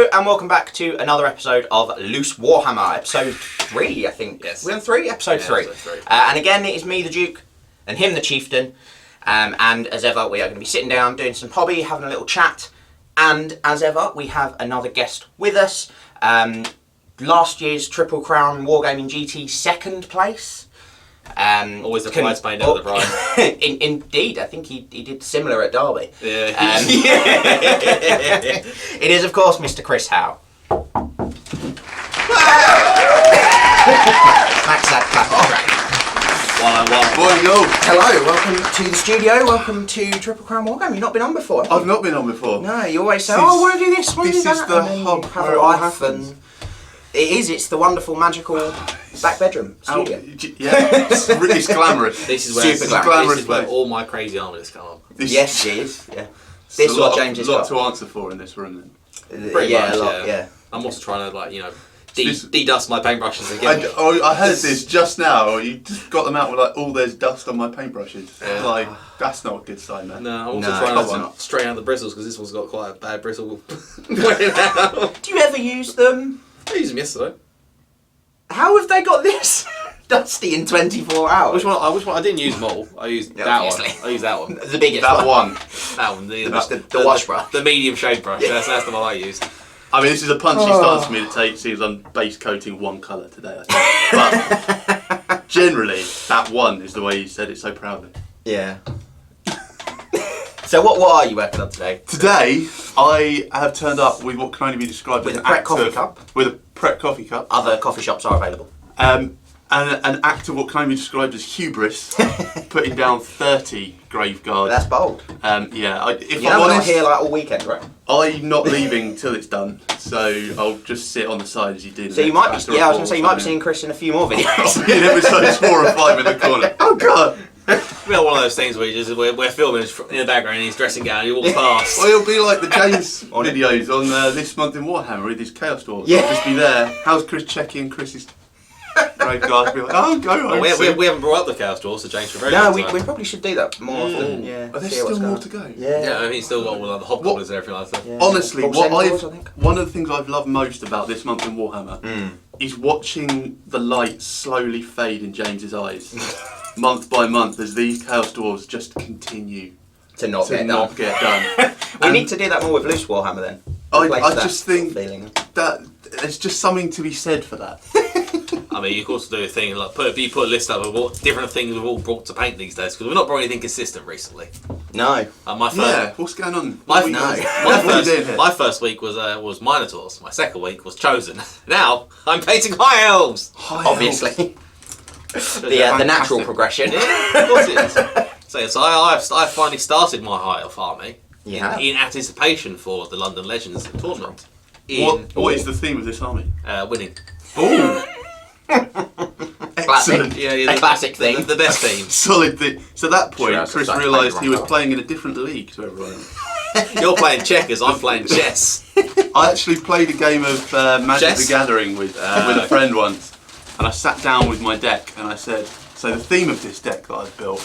Hello and welcome back to another episode of Loose Warhammer, episode 3 I think. Yes. We're on 3? Episode 3. And again it is me the Duke and him the Chieftain, and as ever we are going to be sitting down doing some hobby, having a little chat, and as ever we have another guest with us. Last year's Triple Crown Wargaming GT second place. Always the bridesmaid, never the bride. Indeed, I think he did similar at Derby. Yeah. It is, of course, Mr. Chris Hale. Smack that clap. Bonjour. Hello, welcome to the studio. Welcome to Triple Crown Wargaming. You've not been on before. I've not been on before. No, you always say, "Oh, I want to do this, want to do that." This is the and then hub you have where a it all life happens. and it is. It's the wonderful, magical back bedroom studio. Yeah, it's glamorous. This is where, Super glamorous this is where place. all my crazy armours come up. Yes, it is. Yeah. It's This a is what lot, James has lot got. to answer for in this room. Then Pretty yeah, much, a lot. Yeah. I'm also trying to, This- de-dust my paintbrushes and get I heard this just now. You just got them out with there's dust on my paintbrushes. Yeah. That's not a good sign, man. No, I'm also No, trying it's to not. straighten out the bristles because this one's got quite a bad bristle. I Do you ever use them? used them yesterday. How have they got this dusty in 24 hours? Which one? I didn't use them all. I used Yeah, that obviously. one. I used that one. The biggest That one. That one. The wash brush. The medium shade brush. That's the one I used. I mean, this is a punchy stance for me to take, since I'm base coating one colour today. I think. But generally, that one is the way you said it so proudly. Yeah. So what are you working on today? Today, I have turned up with what can only be described With as a an Pret act coffee of- cup? With a Pret coffee cup. Other coffee shops are available. And an act of what can only be described as hubris, putting down 30 grave guards. That's bold. If I'm We're honest, not here like all weekend, right? I'm not leaving till it's done, so I'll just sit on the side as you did. So you might after be. Yeah, I was report going to say you might be or seeing Chris in a few more videos. something. In episodes 4 and 5 in the corner. Oh god! We got one of those things where we're filming in the background in his dressing gown. You walk past. Well, it'll be like the James videos on This Month in Warhammer with his Chaos Dwarves. Yeah. I'll just be there. How's Chris checking Chris's grave guards? Be like, oh, go home. We haven't brought up the Chaos Dwarves, so James for a very No, long we time. probably should do that more often. Yeah. Are there see what's still more going to on. go? Yeah. Yeah, I mean, he's still got all the hobgoblins and everything like that. Yeah. Honestly, Full one of the things I've loved most about This Month in Warhammer is watching the light slowly fade in James's eyes, month by month, as these Chaos Dwarves just continue To not to get not done. get done. We And need to do that more with Loose Warhammer then. I Replace that just think feeling. that there's just something to be said for that. I mean, you could also do a thing like put a list up of what different things we've all brought to paint these days because we've not brought anything consistent recently. No. My first, Yeah, what's going on? My, What are we no. doing? my, What are we first, doing here? my first week was Minotaurs. My second week was Chosen. Now I'm painting High Elves. High Obviously. The natural Fantastic. progression. Yeah, of course it is. So I finally started my High Elf army Yeah. in anticipation for the London Legends tournament. What is the theme of this army? Winning? Oh, Classic. excellent. A classic thing. The best theme. Solid thing. So at that point, Sure, Chris that's realised he was right. playing in a different league to everyone. You're playing checkers. I'm playing chess. I actually played a game of Magic Chess? the Gathering with a friend once, and I sat down with my deck and I said, so the theme of this deck that I've built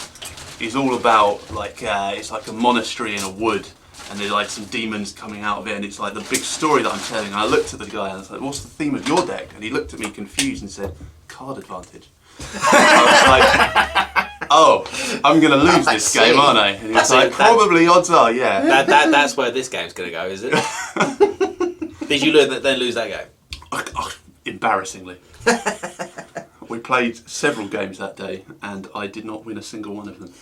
is all about it's like a monastery in a wood, and there's like some demons coming out of it, and it's like the big story that I'm telling. And I looked at the guy and I was like, what's the theme of your deck? And he looked at me confused and said, card advantage. I was like, oh, I'm going to lose I this see. game, aren't I? And he was That's like, it, probably odds are, yeah. That's where this game's going to go, is it? Did you then lose that game? Embarrassingly. We played several games that day, and I did not win a single one of them.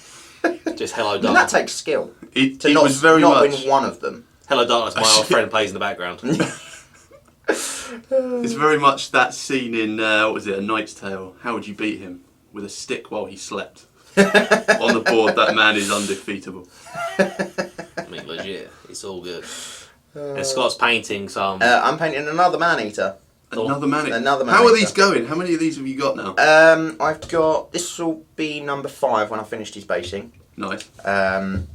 Just Hello And that Darkness. takes skill. It To not, was very not much. win one of them. Hello Darkness, my old friend plays in the background. It's very much that scene in what was it, A Knight's Tale? How would you beat him? With a stick while he slept. On the board, that man is undefeatable. I mean, legit. It's all good. And Scott's painting some. I'm painting another man-eater. Another man. Another How are man-eater. these going? How many of these have you got now? I've got, this will be number 5 when I finished his basing. Nice. And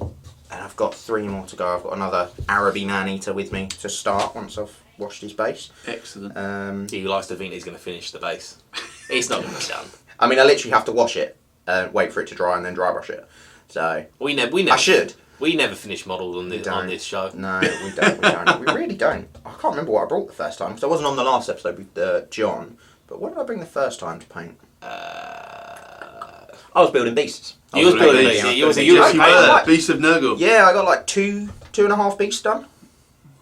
I've got 3 more to go. I've got another Araby man-eater with me to start once I've washed his base. Excellent. He likes to think he's going to finish the base. It's not going to be done. I mean, I literally have to wash it, wait for it to dry, and then dry brush it. So We never. I should. We never finish models on this show. No, we don't. We really don't. I can't remember what I brought the first time, because I wasn't on the last episode with John. But what did I bring the first time to paint? I was building beasts. You was building beasts. You was a Beast of Nurgle. Yeah, I got like two and a half beasts done.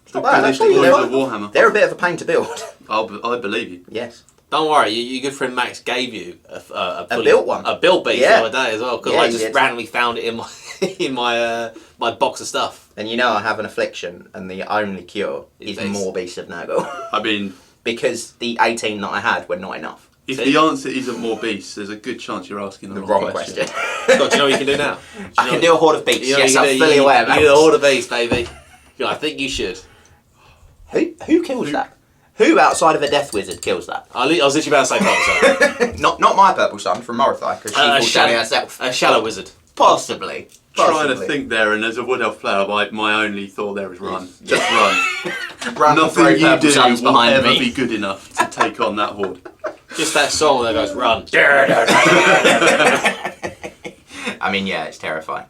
It's not bad. Ballistic Lords of Warhammer. They're a bit of a pain to build. I believe you. Yes. Don't worry, your good friend Max gave you a built one. A built beast the other day as well, because Yeah, I just randomly found it in my in my my box of stuff. And you know I have an affliction, and the only cure is more Beasts of Nurgle. I mean, because the 18 that I had were not enough. If the answer isn't more beasts, there's a good chance you're asking The wrong question. God, do you know what you can do now? I can do a horde of beasts. You know Yes, I'm fully aware. You can do a horde of beasts, baby. I think you should. Who kills that? Who outside of a death wizard kills that? I was literally about to say Purple Sun. not my purple sun from Morithai, because she falls down herself. A Shadow Wizard. Possibly. Trying to think there, and as a Wood Elf player, my only thought there is run. Just run. Run. Nothing you do will behind ever me. be good enough to take on that horde. Just that song that goes, run. I mean, yeah, it's terrifying.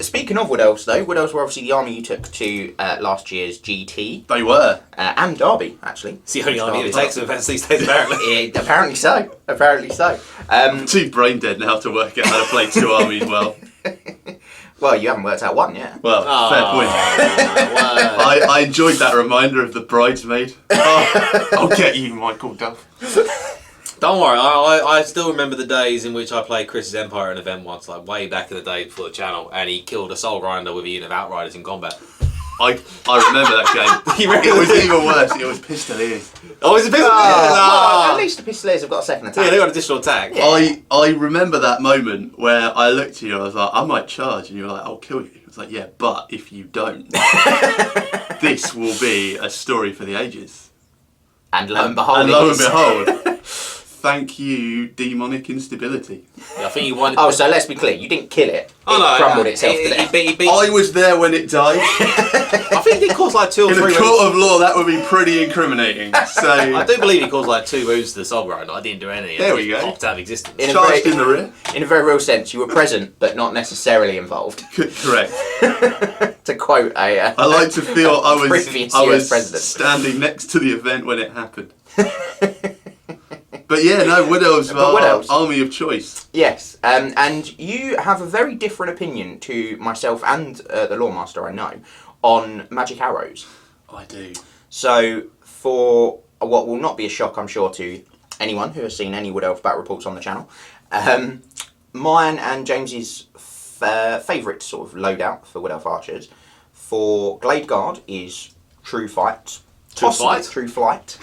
Speaking of Wood Elves, though, Wood Elves were obviously the army you took to last year's GT. They were. And Derby, actually. It's the only army that takes to events these days, apparently. Apparently so. Apparently so. Too brain dead now to work out how to play two armies well. Well, you haven't worked out one yet. Well, fair point. I enjoyed that reminder of the bridesmaid. I'll get you, Michael Duff. Don't worry, I still remember the days in which I played Chris's Empire at an event once, like way back in the day before the channel, and he killed a Soul Grinder with a unit of Outriders in combat. I remember that game. It was even worse. It was Pistoliers. Oh, is it Pistoliers? Well, at least the Pistoliers have got a second attack. Yeah, they got additional attack. Yeah. I remember that moment where I looked at you and I was like, I might charge, and you were like, I'll kill you. I was like, yeah, but if you don't, this will be a story for the ages. And lo and behold, thank you, demonic instability. Yeah, I think you won. Oh, so let's be clear, you didn't kill it. Oh, no, crumbled itself to death. I was there when it died. I think he did cause like 2 or 3 In a court of law, that would be pretty incriminating. So I do believe he caused like 2 wounds to the Soul Grinder. I didn't do any. There we go. Popped out of existence. Charged in the rear. In a very real sense, you were present, but not necessarily involved. Correct. To quote a... I like to feel I was president. standing next to the event when it happened. But yeah, no, Wood Elves are army of choice. Yes, and you have a very different opinion to myself and the Lawmaster, I know, on magic arrows. I do. So, for what will not be a shock, I'm sure, to anyone who has seen any Wood Elf battle reports on the channel, mine and James's favourite sort of loadout for Wood Elf archers for Glade Guard is True Fight. True Flight? True Flight.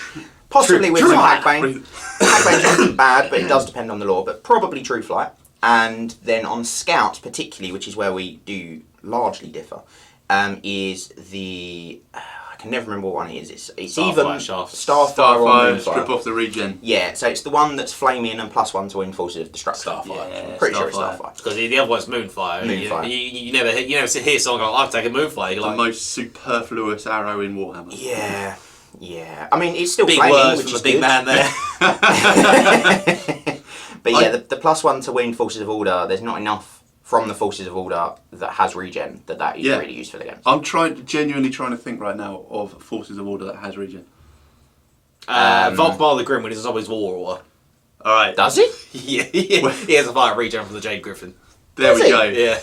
Possibly with some Hagbane. Hagbane's not bad, but it does depend on the law, but probably True Flight. And then on Scouts particularly, which is where we do largely differ, is the... I can never remember what one it is. It's either Starfire or Moonfire. Strip off the regen. Yeah, so it's the one that's flaming and +1 to win forces of destruction. Starfire. Yeah, pretty sure it's Starfire. Because the other one's Moonfire. You never hear someone go, I've taken Moonfire. You're the like, most superfluous arrow in Warhammer. Yeah. Yeah, I mean, it's still big flaming, words which from is the big good. man there. But yeah, the +1 to win Forces of Order, there's not enough from the Forces of Order that has regen that is really useful against. I'm genuinely trying to think right now of Forces of Order that has regen. Volkmar the Grim when he's always War. Alright. Does he? Yeah, he has a fire regen from the Jade Griffin. There we go. Yeah.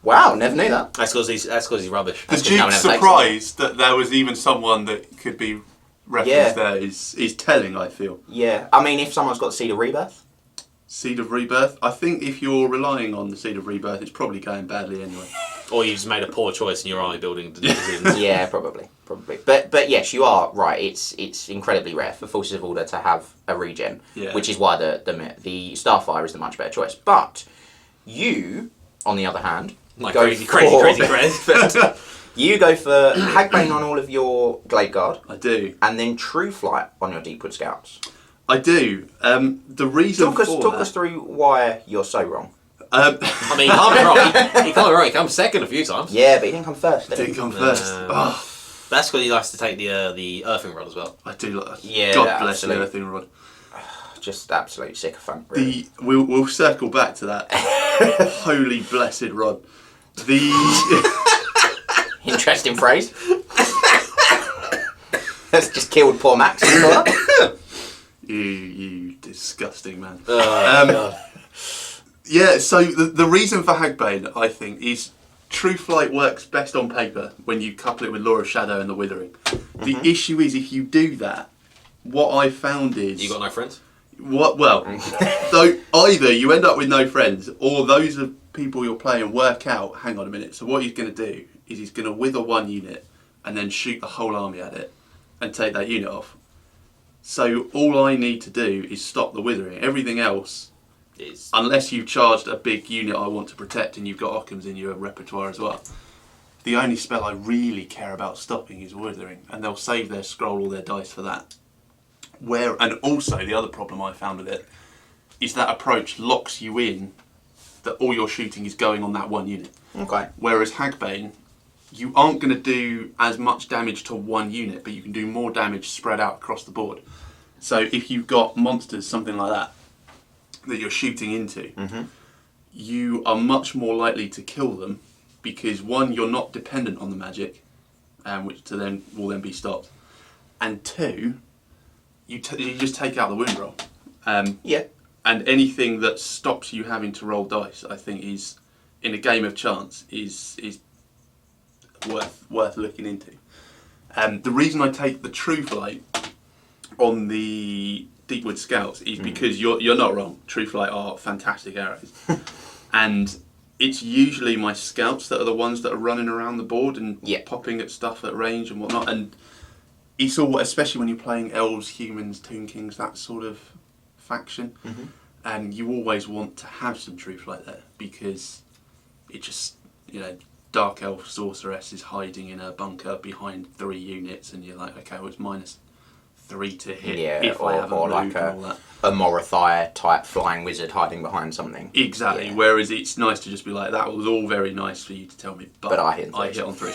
Wow, never knew that. That's because he's rubbish. The Duke's surprised that there was even someone that could be referenced there is telling, I feel. Yeah, I mean, if someone's got Seed of Rebirth. Seed of Rebirth? I think if you're relying on the Seed of Rebirth, it's probably going badly anyway. Or you just made a poor choice in your army building decisions. Yeah, probably. But yes, you are right. It's incredibly rare for Forces of Order to have a regen, which is why the Starfire is the much better choice. But you, on the other hand, crazy. You go for Hagbane on all of your Glade Guard. I do. And then True Flight on your Deepwood Scouts. I do. The reason talk us through why you're so wrong. I mean, he can't be wrong. He can't be wrong. He come second a few times. Yeah, but he didn't come first. Didn't come first. That's because he likes to take the earthing rod as well. I do like that. Yeah, God bless the earthing rod. Just absolute sycophant. Really. We'll circle back to that holy blessed rod. Interesting phrase. That's just killed poor Max. You disgusting man. God. Yeah, so the reason for Hagbane, I think, is Truth Light works best on paper when you couple it with Law of Shadow and the Withering. The issue is if you do that, what I found is... You got no friends? So either you end up with no friends, or those of people you're playing work out, hang on a minute, so what he's going to do is he's going to wither one unit and then shoot the whole army at it and take that unit off. So all I need to do is stop the withering. Everything else... unless you've charged a big unit I want to protect and you've got Ockhams in your repertoire as well. The only spell I really care about stopping is Withering, and they'll save their scroll or their dice for that. And also, the other problem I found with it is that approach locks you in that all your shooting is going on that one unit. Okay. Whereas Hagbane, you aren't going to do as much damage to one unit, but you can do more damage spread out across the board. So if you've got monsters, something like that you're shooting into, you are much more likely to kill them because one, you're not dependent on the magic, which will then be stopped, and two, you just take out the wound roll. Yeah. And anything that stops you having to roll dice, I think, is in a game of chance is worth looking into. The reason I take the Truth Light on the Deepwood Scouts is because you're not wrong. Truth Light are fantastic arrows, and it's usually my scouts that are the ones that are running around the board and popping at stuff at range and whatnot. And it's all, especially when you're playing elves, humans, Toon Kings, that sort of faction, and you always want to have some Truth Light there because it just, Dark Elf Sorceress is hiding in a bunker behind 3 units, and you're like, okay, well, it's -3 to hit if I haven't moved like and all that. a Morathai type flying wizard hiding behind something. Exactly. Whereas it's nice to just be like, that was all very nice for you to tell me, but I hit on 3.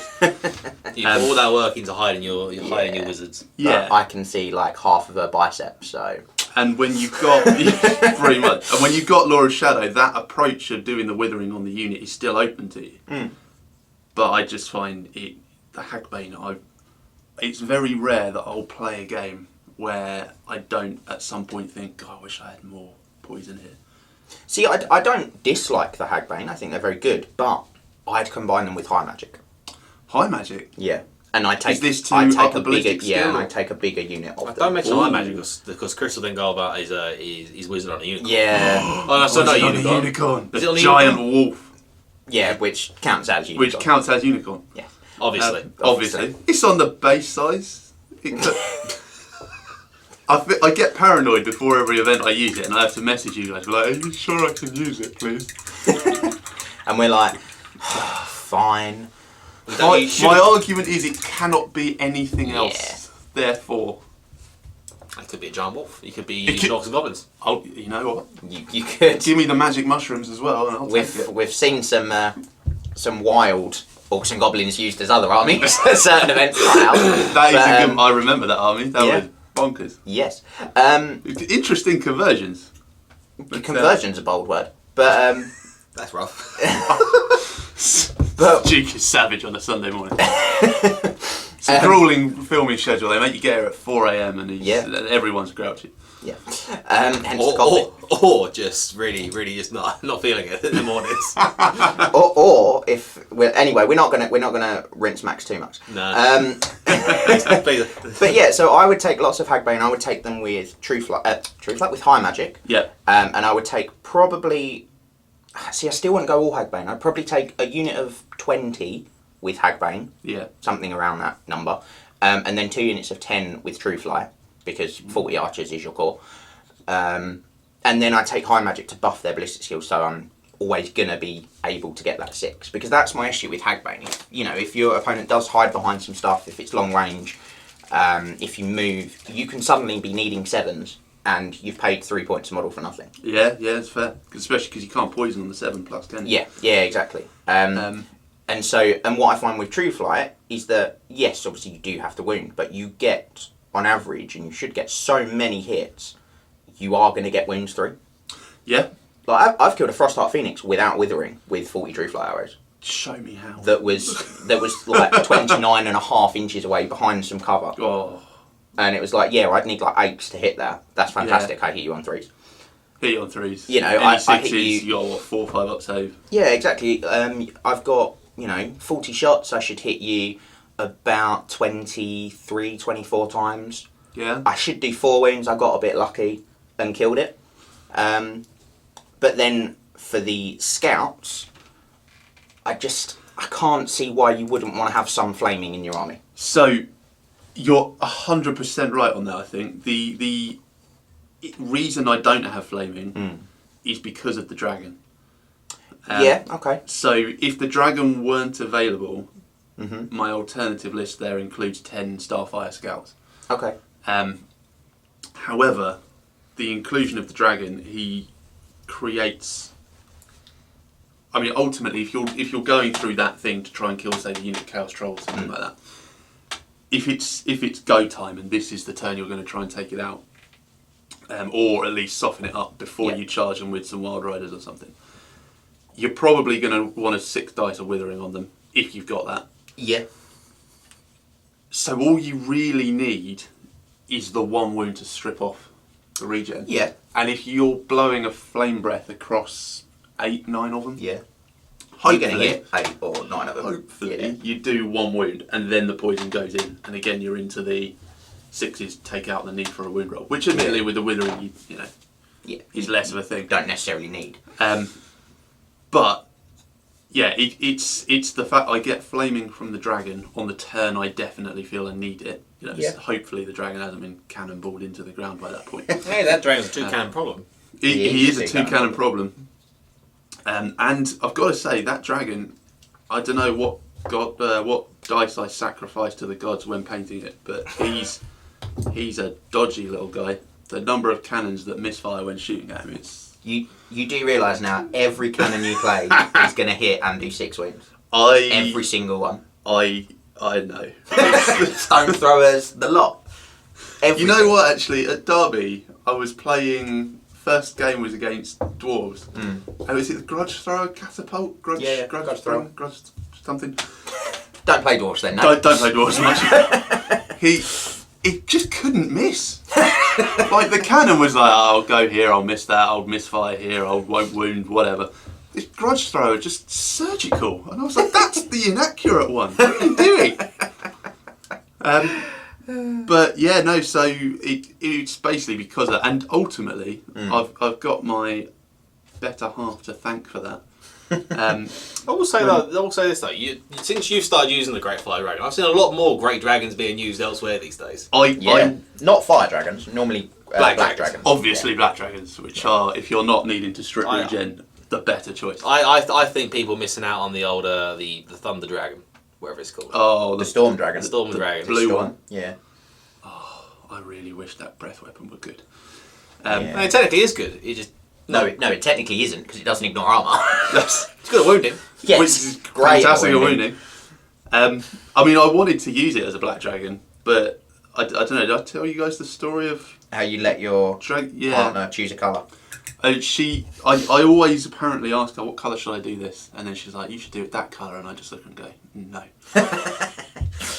You put all that work into hiding your wizards. Yeah. But I can see like half of her bicep, so. And when you've got pretty much, and when you've got Law of Shadow, that approach of doing the withering on the unit is still open to you. But I just find the Hagbane, it's very rare that I'll play a game where I don't at some point think, God, I wish I had more poison here. See, I don't dislike the Hagbane. I think they're very good, but I'd combine them with high magic. High magic? Yeah. And I take, is this to up the ballistic skill? Yeah, and I take a bigger unit off them. Don't mention high magic because Chris will then go about his wizard on a unicorn. Yeah. Oh, no, so not a unicorn. Is it on a giant wolf. Yeah, which counts as unicorn. Which counts as unicorn. Yeah. Obviously. It's on the base size. I get paranoid before every event I use it, and I have to message you guys. We're like, are you sure I can use it, please? And we're like, fine. My argument is it cannot be anything else. Therefore, it could be a giant wolf. It could be Orcs and Goblins. Oh, you know what? You could give me the magic mushrooms as well, and I'll take it. We've seen some wild Orcs and Goblins used as other armies at certain events. I remember that army. That was bonkers. Yes. Interesting conversions. Conversion's a bold word, but that's rough. But Duke is savage on a Sunday morning. It's a grueling filming schedule. They make you get here at 4 a.m. and everyone's grouchy. Yeah. Or just really just not feeling it in the mornings. or if we're not gonna rinse Max too much. No. But yeah, so I would take lots of Hagbane. I would take them with Truth Light with high magic. Yeah. And I would take probably. See, I still wouldn't go all Hagbane. I'd probably take a unit of 20 with Hagbane. Yeah. Something around that number. And then 2 units of 10 with Truth Light, because 40 archers is your core. And then I take high magic to buff their ballistic skills, so I'm always going to be able to get that 6. Because that's my issue with Hagbane. If your opponent does hide behind some stuff, if it's long range, if you move, you can suddenly be needing 7s. And you've paid 3 points to model for nothing. Yeah, it's fair. Especially because you can't poison on the 7+, can you? Yeah, exactly. And what I find with Truth Light is that, yes, obviously you do have to wound, but you get, on average, and you should get so many hits, you are going to get wounds through. Yeah. Like, I've killed a Frostheart Phoenix without withering with 40 Truth Light arrows. Show me how. that was like 29 and a half inches away behind some cover. Oh. And it was like, yeah, I'd need like 8s to hit that. That's fantastic. I hit you on 3s. Hit you on 3s. You know, Any I 6s, hit you. you got what, 4 or 5 up save. Yeah, exactly. I've got, 40 shots. I should hit you about 23, 24 times. Yeah. I should do 4 wounds. I got a bit lucky and killed it. But then for the scouts, I can't see why you wouldn't want to have some flaming in your army. So, you're 100% right on that, I think. The reason I don't have flaming is because of the dragon. Yeah, okay. So, if the dragon weren't available, my alternative list there includes 10 Starfire Scouts. Okay. However, the inclusion of the dragon, he creates... I mean, ultimately, if you're going through that thing to try and kill, say, the unit Chaos Troll or something like that, if it's go time and this is the turn you're going to try and take it out, or at least soften it up before you charge them with some Wild Riders or something, you're probably going to want a 6 dice of Withering on them, if you've got that. Yeah. So all you really need is the 1 wound to strip off the regen. Yeah. And if you're blowing a Flame Breath across 8, 9 of them, Yeah. hopefully, You're going to hit 8 or 9 of them. hopefully you do 1 wound and then the poison goes in, and again you're into the 6s take out the need for a wound roll, which admittedly with the Withering is less of a thing. Don't necessarily need. But yeah, it's the fact I get flaming from the dragon on the turn I definitely feel I need it. Hopefully the dragon hasn't been cannonballed into the ground by that point. Hey, that dragon's a 2-cannon problem. He is a 2-cannon problem. And I've got to say, that dragon, I don't know what dice I sacrificed to the gods when painting it, but he's a dodgy little guy. The number of cannons that misfire when shooting at him is... You do realise now, every cannon you play is going to hit and do 6 wounds. Every single one. I know. Stone throwers, the lot. You know what, actually, at Derby, I was playing... First game was against dwarves. Oh, is it the grudge thrower catapult? Grudge thrower? Grudge something. Don't play dwarves then. No. Don't play dwarves much. He just couldn't miss. Like the cannon was like, oh, I'll go here, I'll miss that, I'll misfire here, I won't wound, whatever. This grudge thrower just surgical, and I was like, that's the inaccurate one. What are you doing? But yeah, no. So it's basically because of, and ultimately, I've got my better half to thank for that. I will say this though. Since you've started using the Great Fire Dragon, I've seen a lot more Great Dragons being used elsewhere these days. Not fire dragons. Normally black dragons. Obviously, black dragons, which are, if you're not needing to strip regen, the better choice. I think people missing out on the older the Thunder Dragon, whatever it's called. Oh, the Storm Dragon. The Storm Dragon. Blue one. Yeah. Oh, I really wish that breath weapon were good. It technically is good. It just it technically isn't because it doesn't ignore armor. It's good at wounding. Yes, which is great fantastic at wounding. I mean, I wanted to use it as a black dragon, but I don't know. Did I tell you guys the story of how you let your partner choose a colour? I always apparently ask her, what colour should I do this? And then she's like, you should do it that colour. And I just look and go, no.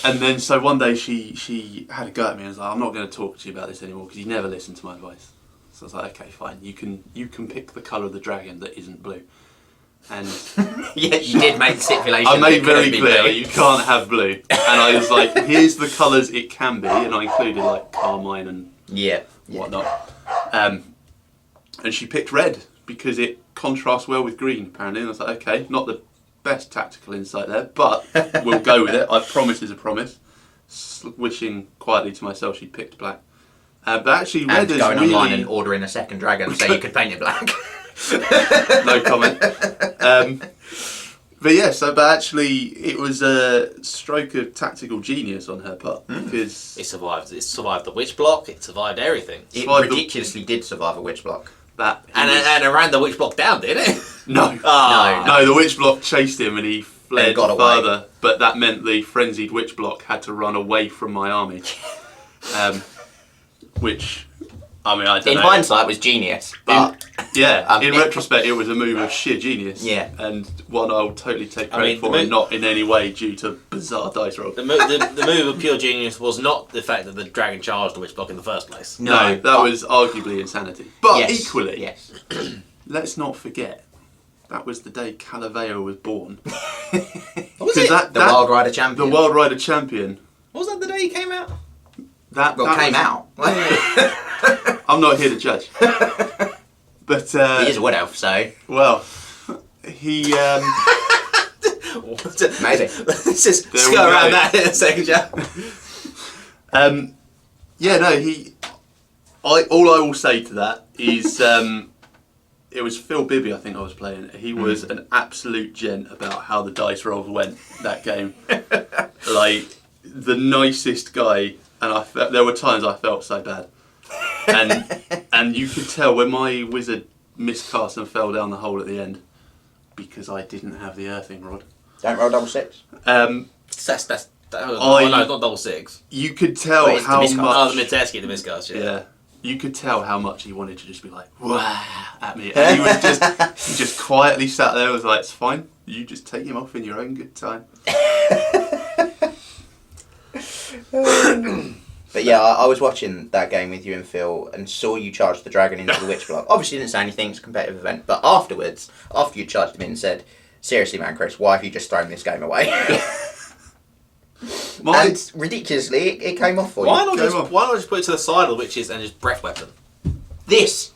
And then so one day she had a go at me and was like, I'm not going to talk to you about this anymore because you never listen to my advice. So I was like, okay, fine. You can pick the colour of the dragon that isn't blue. And yeah, you did make the stipulation. I made very clear blue. You can't have blue. And I was like, here's the colours it can be, and I included like carmine and whatnot. And she picked red because it contrasts well with green, apparently. And I was like, okay, not the best tactical insight there, but we'll go with it. I promise is a promise. Wishing quietly to myself she'd picked black. But actually, red is going really... online and ordering a second dragon so you could paint it black. No comment. But yeah, but actually, it was a stroke of tactical genius on her part because it survived the witch block. It survived everything. It ridiculously did survive a witch block. And it ran the witch block down, didn't it? No. No, the witch block chased him and he fled further. But that meant the frenzied witch block had to run away from my army. Which, I mean, I don't know. In hindsight, was genius. But Yeah, in retrospect, it was a move of sheer genius. Yeah. And one I'll totally take credit for, and not in any way due to bizarre dice rolls. The move of pure genius was not the fact that the dragon charged the witch block in the first place. No, that was arguably insanity. But Yes, equally, yes. let's not forget, that was the day Calaveo was born. Was it? That, The Wild Rider champion. The Wild Rider champion. Was that the day he came out? That came was- out. I'm not here to judge. But, He is a wood elf, so well, he, maybe. Let's just There skirt we go. around that in a second, Jack. yeah, no, all I will say to that is, it was Phil Bibby, I think I was playing. He was an absolute gent about how the dice rolls went that game. Like, the nicest guy, and there were times I felt so bad. And you could tell when my wizard miscast and fell down the hole at the end because I didn't have the earthing rod. Don't roll double six. No, it's not double six. You could tell Wait, it's the how miscast. much. Oh, the Miteski, the miscast, Yeah, you could tell how much he wanted to just be like, "Wah!" at me, and he just quietly sat there. And was like, "It's fine. You just take him off in your own good time." But yeah, I was watching that game with you and Phil and saw you charge the dragon into the witch block. Obviously didn't say anything, it's a competitive event, but afterwards, after you charged him in and said, seriously man Chris, why have you just thrown this game away? And ridiculously, it came off for Why you. not just put it to the side of the witches and just breath weapon? This!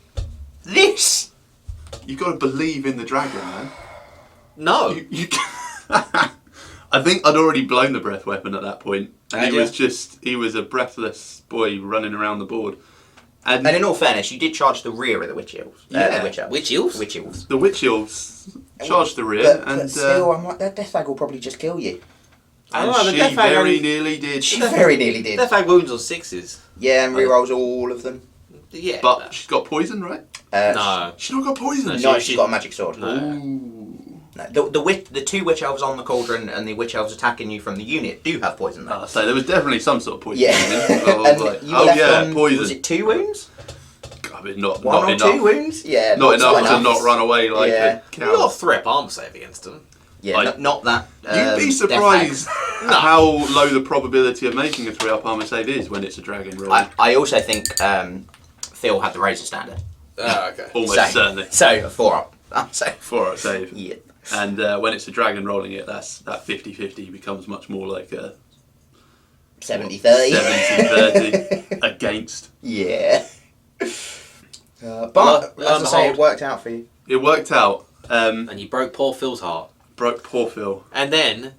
You got to believe in the dragon, man. No. You I think I'd already blown the breath weapon at that point, and he was a breathless boy running around the board. And in all fairness, you did charge the rear of the witch elves. Yeah. The witch elves. Witch elves? Witch elves. the witch elves charged the rear, But still, I'm like, that death bag will probably just kill you. and Oh, the she death bag very only- nearly did. She very nearly did. Death Bag wounds on sixes. Yeah, and rerolls all of them. Yeah. But she's got poison, right? no. She's not got poison. No, She's got a magic sword. No. Ooh. No, the two witch elves on the cauldron and the witch elves attacking you from the unit do have poison though. So there was definitely some sort of poison. Yeah. I was like, you were left on, poison. Was it 2 wounds? I mean, not One or enough. 2 wounds? Yeah. Not enough to not run away like Yeah. a You got cow. a threat armor save against them. Yeah, Like, not that. You'd be surprised how low the probability of making a 3-up armor save is when it's a dragon roll. I also think Phil had the razor standard. Oh, okay. Almost certainly. So a 4-up. I'm saying. 4-up save. Yeah. And when it's a dragon rolling it, that 50-50 becomes much more like a 70-30. 70-30 against. Yeah. But as I say, it worked out for you. It worked out. And you broke poor Phil's heart. Broke poor Phil. And then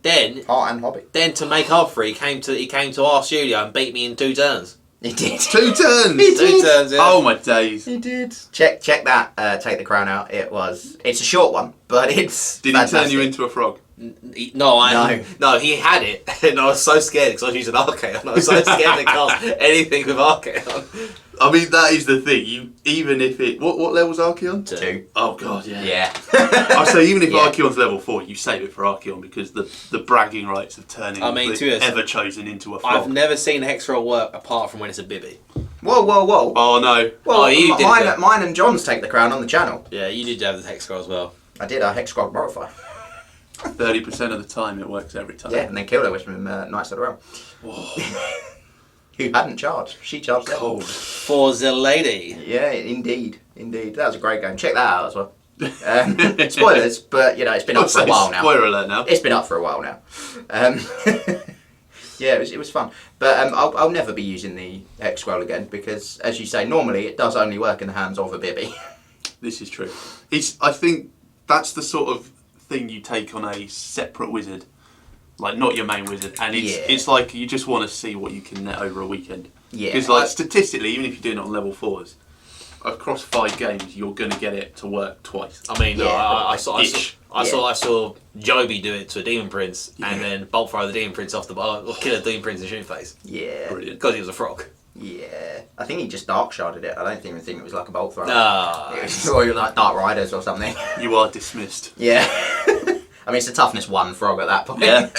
Heart and hobby. to make up for it, he came to our studio and beat me in 2 turns. He did. 2 turns! 2 turns, yeah. Oh my days. He did. Check that. Take the crown out. It's a short one, but it's. Did he turn you into a frog? No, he had it, and I was so scared because I was using Archaon. I was so scared to cast anything with Archaon. I mean, that is the thing. Even if it... What level's Archaon? 2. Oh god, yeah. Yeah. I say even if Yeah. Archaon's level 4, you save it for Archaon because the bragging rights of turning to us, ever chosen into a frog. I've never seen Hex Roll work apart from when it's a Bibby. Whoa. Oh no. Well, you did that. mine and John's take the crown on the channel. Yeah, you did have the Hex Roll as well. I did a Hex Grog Mortify. 30% of the time it works every time. Yeah, and then killed her with some Knights of the Realm. Who hadn't charged. She charged them. Cold. For the lady. Yeah, indeed. That was a great game. Check that out as well. Spoilers, but it's been up for a while now. Spoiler alert now. It's been up for a while now. Yeah, it was fun. But I'll never be using the Hex Scroll again because, as you say, normally it does only work in the hands of a Bibby. This is true. I think that's the sort of thing you take on a separate wizard, like not your main wizard, and it's like you just want to see what you can net over a weekend. Yeah. Because statistically, even if you're doing it on level 4s, across 5 games, you're going to get it to work twice. I mean, Yeah, I saw Joby do it to a Demon Prince, and then bolt throw the Demon Prince off the bar, or kill a Demon Prince in shoot face. Yeah. Brilliant. Because he was a frog. Yeah. I think he just Dark Sharded it. I don't even think it was like a bolt throw. Ah. It was or like Dark Riders or something. You are dismissed. Yeah. I mean, it's a toughness 1 frog at that point. Yeah.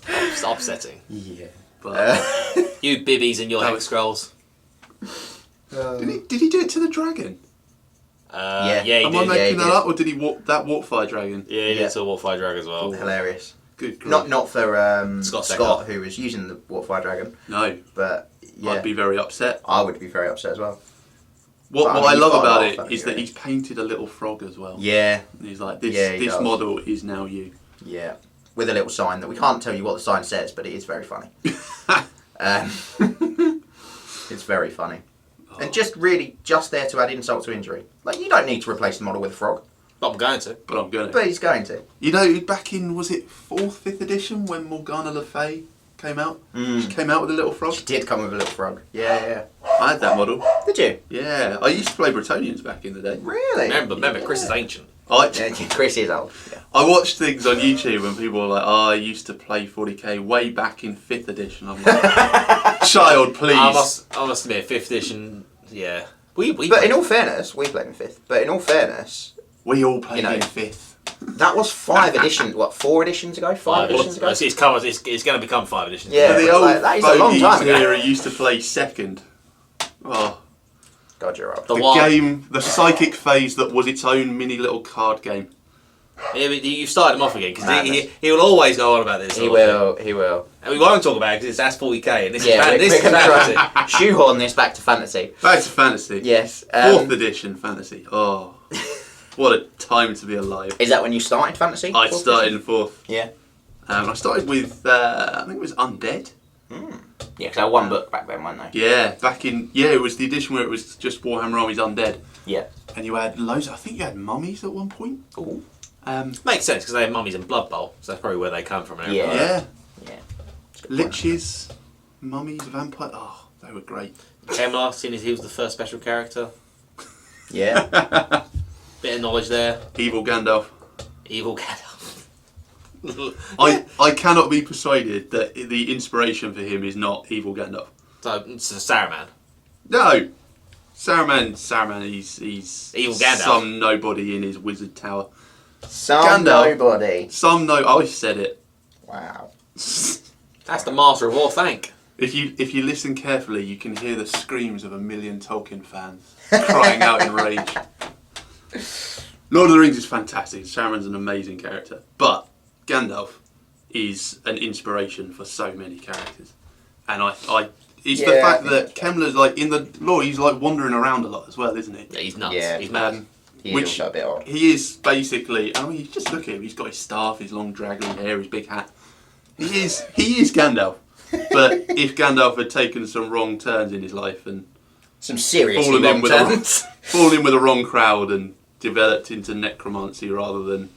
It's upsetting. Yeah. But You bibbies and your That Hex was- Scrolls. did he do it to the dragon? Yeah. Yeah, he Am did. I making he that did. up, or did he walk that Warpfire dragon? Yeah, he Yeah. did to a Warfire Drag as well. Hilarious. Good grief. Not for Scott Scott, Decker. who was using the Warfire Dragon, No, but yeah, I'd be very upset. I would be very upset as well. What But, I what mean, I you've love got to about laugh it at is it, that really. he's painted a little frog as well. Yeah, And he's like, this Yeah, he this does. model is now you. yeah. With a little sign that we can't tell you what the sign says, but it is very funny. It's very funny. And just there to add insult to injury. Like, you don't need to replace the model with a frog, But I'm going to. But I'm going to. but he's going to. You know, back in, was it 4th, 5th edition when Morgana Le Fay came out? She came out with a little frog. She did come with a little frog. Yeah. I had that model. Did you? Yeah, I used to play Bretonians back in the day. Really? Remember, Chris is ancient. Yeah, Chris is old. Yeah. I watched things on YouTube and people were like, I used to play 40k way back in 5th edition. I'm like, child, please. I must admit, 5th edition, yeah. We But in all fairness, we played in 5th. But in all fairness, We all played You know, in 5th. that was 5 editions. What, 4 editions ago? 5 editions ago? It's going to become 5 editions. Yeah. the but old like, that is a long fogies time ago. here used to play 2nd. Oh, God, you're old. The the one- game, the psychic phase that was its own mini little card game. Yeah, but you started him off again because Madness. he will always go on about this. He sort of will. He will. thing. And we won't talk about it because that's 40k and this Yeah, is we're going fantasy. to shoehorn this back to fantasy. Back to fantasy. Yes. 4th edition fantasy. Oh, what a time to be alive. Is that when you started fantasy? I Fourth started edition? in 4th. Yeah. I started with, I think it was Undead. Yeah, because I had one book back then, wasn't they? Yeah, it was the edition where it was just Warhammer Armies Undead. Yeah. And you had loads, I think you had mummies at one point. Ooh. Makes sense because they have mummies in Blood Bowl, so that's probably where they come from. And Yeah. everything. Yeah. Yeah. That's a good point. Liches, mummies, vampire. Oh, they were great. Kemlar, seeing as he was the first special character. Yeah. Bit of knowledge there. Evil Gandalf. Evil Gandalf. I cannot be persuaded that the inspiration for him is not Evil Gandalf. So it's a Saruman. No! Saruman, he's Evil Gandalf. some nobody in his wizard tower. Some Gandalf. nobody. I said it. Wow. That's the Master of War, thank. If you listen carefully, you can hear the screams of a million Tolkien fans crying out in rage. Lord of the Rings is fantastic. Saruman's an amazing character, but Gandalf is an inspiration for so many characters, and it's the Yeah, fact I think that that's right. Kemler's like in the lore. He's like wandering around a lot as well, isn't he? Yeah, he's nuts. Yeah. He's mad. He's Which also a bit odd. he is basically. I mean, you just look at him. He's got his staff, his long draggly hair, his big hat. He is Gandalf. But if Gandalf had taken some wrong turns in his life and Some seriously fallen in wrong with turns. fallen in with a wrong crowd and developed into necromancy rather than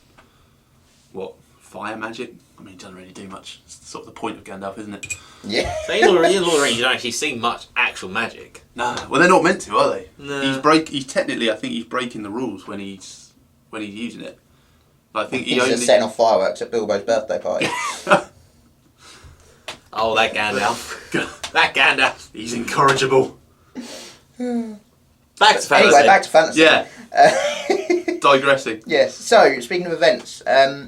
fire magic. I mean, it doesn't really do much. It's sort of the point of Gandalf, isn't it? Yeah. So in Lord of the Rings, you don't actually see much actual magic. No, well they're not meant to, are they? No. He's technically, I think he's breaking the rules when he's using it. I think he He's only. just setting off fireworks at Bilbo's birthday party. Oh, that Gandalf. That Gandalf. He's incorrigible. Back to fantasy. Anyway, back to fantasy. Yeah. Digressing. Yes. So, speaking of events,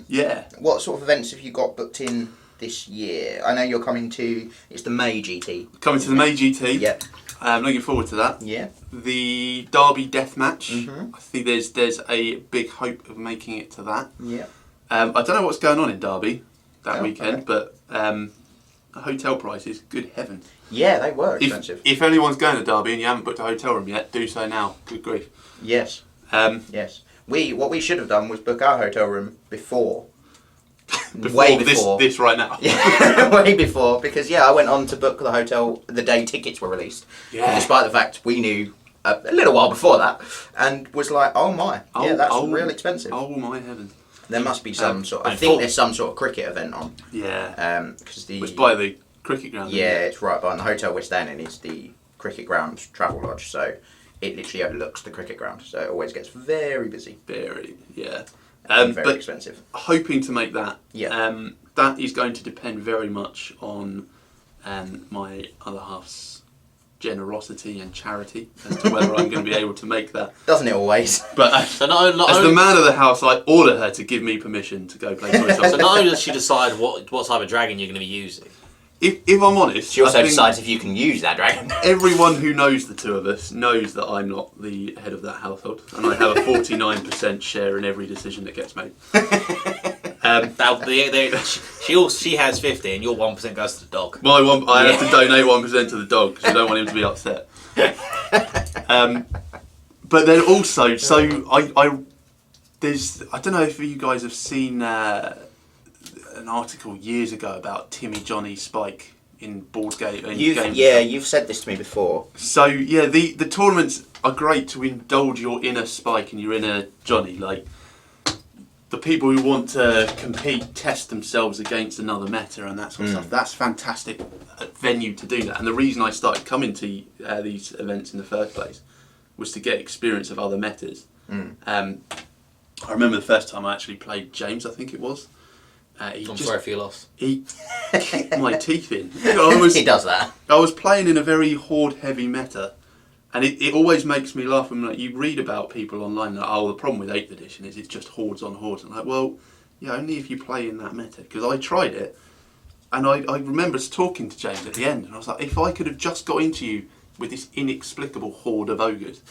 Yeah. what sort of events have you got booked in this year? I know you're coming to. It's the May GT. Coming to the May GT. Yep. I'm looking forward to that. Yeah. The Derby Death Match. Mhm. I think there's a big hope of making it to that. Yeah. I don't know what's going on in Derby that Oh, weekend, okay. but hotel prices, good heavens. Yeah, they were expensive. If anyone's going to Derby and you haven't booked a hotel room yet, do so now. Good grief. Yes. Before What we should have done was book our hotel room before. Way before. This right now. Yeah, way before, because I went on to book the hotel the day tickets were released. Yeah. Despite the fact we knew a little while before that, and was like, oh my, that's real expensive. Oh my heavens. There must be some sort. I and think full- there's some sort of cricket event on. Yeah. Because It's by the cricket ground. yeah, Isn't it? it's right by the hotel we're staying in is the cricket ground travel lodge, so it literally overlooks the cricket ground, so it always gets very busy Very. Yeah. and very but expensive. hoping to make that. Yeah. That is going to depend very much on my other half's generosity and charity as to whether I'm going to be able to make that. Doesn't it always? But So not as only, the man of the house, I order her to give me permission to go play Toy so Story. not only does she decide what type of dragon you're going to be using, if I'm honest, She also I think decides if you can use that dragon. everyone who knows the two of us knows that I'm not the head of that household, and I have a 49% share in every decision that gets made. She has 50 and your 1% goes to the dog. I have to donate 1% to the dog because I don't want him to be upset. But then also, so I don't know if you guys have seen an article years ago about Timmy, Johnny, Spike in board game. You've said this to me before. So yeah, the tournaments are great to indulge your inner Spike and your inner Johnny. Like the people who want to compete, test themselves against another meta and that sort of stuff. That's fantastic venue to do that. And the reason I started coming to these events in the first place was to get experience of other metas. I remember the first time I actually played James, I think it was. I'm sorry for your loss. He kicked my teeth in. He does that. I was playing in a very horde-heavy meta, and it always makes me laugh when you read about people online that, the problem with 8th edition is it's just hordes on hordes. I'm like, well, yeah, only if you play in that meta. Because I tried it, and I remember talking to James at the end, and I was like, if I could have just got into you with this inexplicable horde of ogres,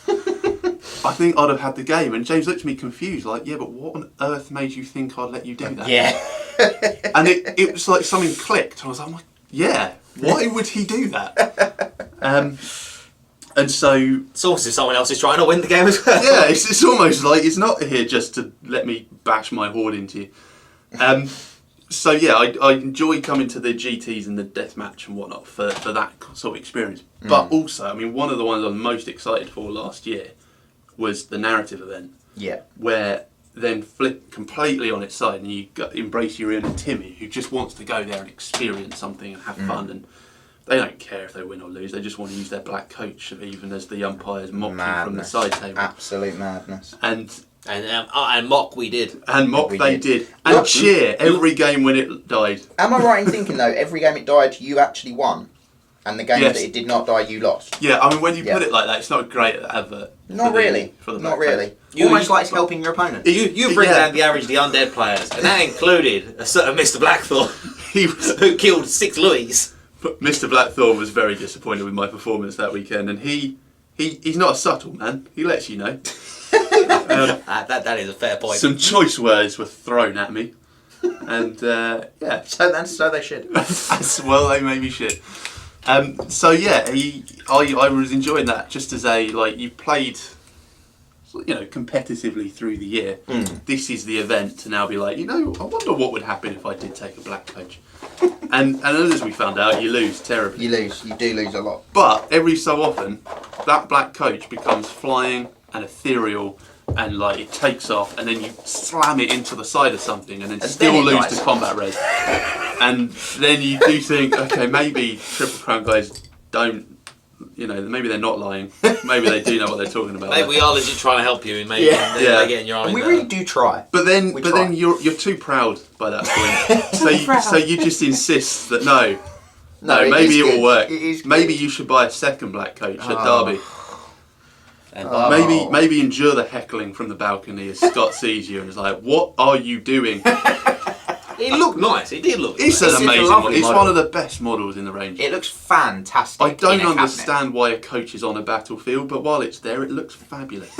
I think I'd have had the game. And James looked at me confused, like, yeah, but what on earth made you think I'd let you do that? Yeah. And it was like something clicked. And I was like, yeah, why would he do that? And so... It's almost as if someone else is trying to win the game as well. Yeah, it's almost like it's not here just to let me bash my horde into you. So yeah, I enjoy coming to the GTs and the deathmatch and whatnot for that sort of experience. But also, I mean, one of the ones I'm most excited for last year was the narrative event. Yeah. Where then flip completely on its side and you embrace your inner Timmy who just wants to go there and experience something and have fun, and they don't care if they win or lose. They just want to use their black coach even as the umpires mock you from the side table. Absolute madness. And mock we did. And mock they did. Look, And cheer every game when it died. Am I right in thinking though, every game it died, you actually won? And the games Yes. that it did not die, you lost? Yeah, I mean, when you put it like that, it's not a great advert. Not really. For the Not black really. coach. Almost like it's helping your opponent. You bring down the average of the undead players, and that included a certain Mr. Blackthorn who killed 6 Louis. Mr. Blackthorn was very disappointed with my performance that weekend, and he's not a subtle man. He lets you know. That is a fair point. Some choice words were thrown at me, and yeah. So they should. As well, they maybe should. So yeah, I was enjoying that. Just as you played, competitively through the year. This is the event to now be like, I wonder what would happen if I did take a black coach. and as we found out, you lose terribly. You do lose a lot. But every so often, that black coach becomes flying and ethereal, and it takes off, and then you slam it into the side of something, and then still lose to combat res. And then you do think, okay, maybe Triple Crown guys don't, maybe they're not lying. Maybe they do know what they're talking about. Maybe we are legit trying to help you in maybe getting your army. And we really do try. But then you're too proud by that point. so you just insist that no, maybe it will work. Maybe you should buy a second black coach at Derby. Maybe endure the heckling from the balcony as Scott sees you and is like, "What are you doing?" It looked nice. It did look. It's nice. an amazing model. It's one of the best models in the range. It looks fantastic. I don't understand why a coach is on a battlefield, but while it's there, it looks fabulous.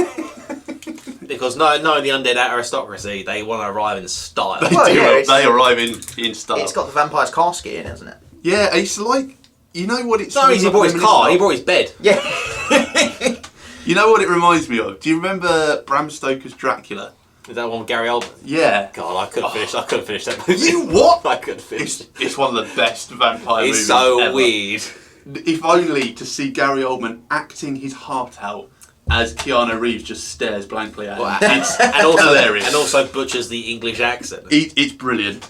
Because knowing the undead aristocracy, they want to arrive in style. They arrive in style. It's got the vampire's casket in, hasn't it? Yeah, it's like, what it's... No, he brought his car, he brought his bed. Yeah. You know what it reminds me of? Do you remember Bram Stoker's Dracula? Is that one with Gary Oldman? Yeah. God, I couldn't finish that movie. You what? I couldn't finish. It's one of the best vampire movies It's so ever. weird. If only to see Gary Oldman acting his heart out as Keanu Reeves just stares blankly at him. It's hilarious. And also butchers the English accent. It's brilliant.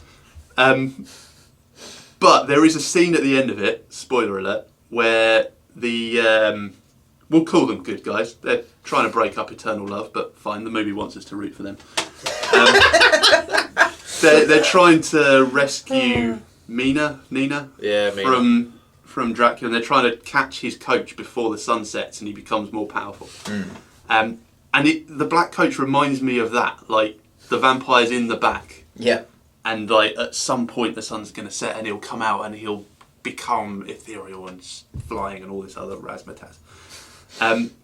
But there is a scene at the end of it, spoiler alert, where the... we'll call them good guys. They're trying to break up eternal love, but fine, the movie wants us to root for them. They're trying to rescue Nina from Dracula, and they're trying to catch his coach before the sun sets and he becomes more powerful. And the black coach reminds me of that, the vampire's in the back. Yeah. And at some point the sun's going to set and he'll come out and he'll become ethereal and flying and all this other razzmatazz.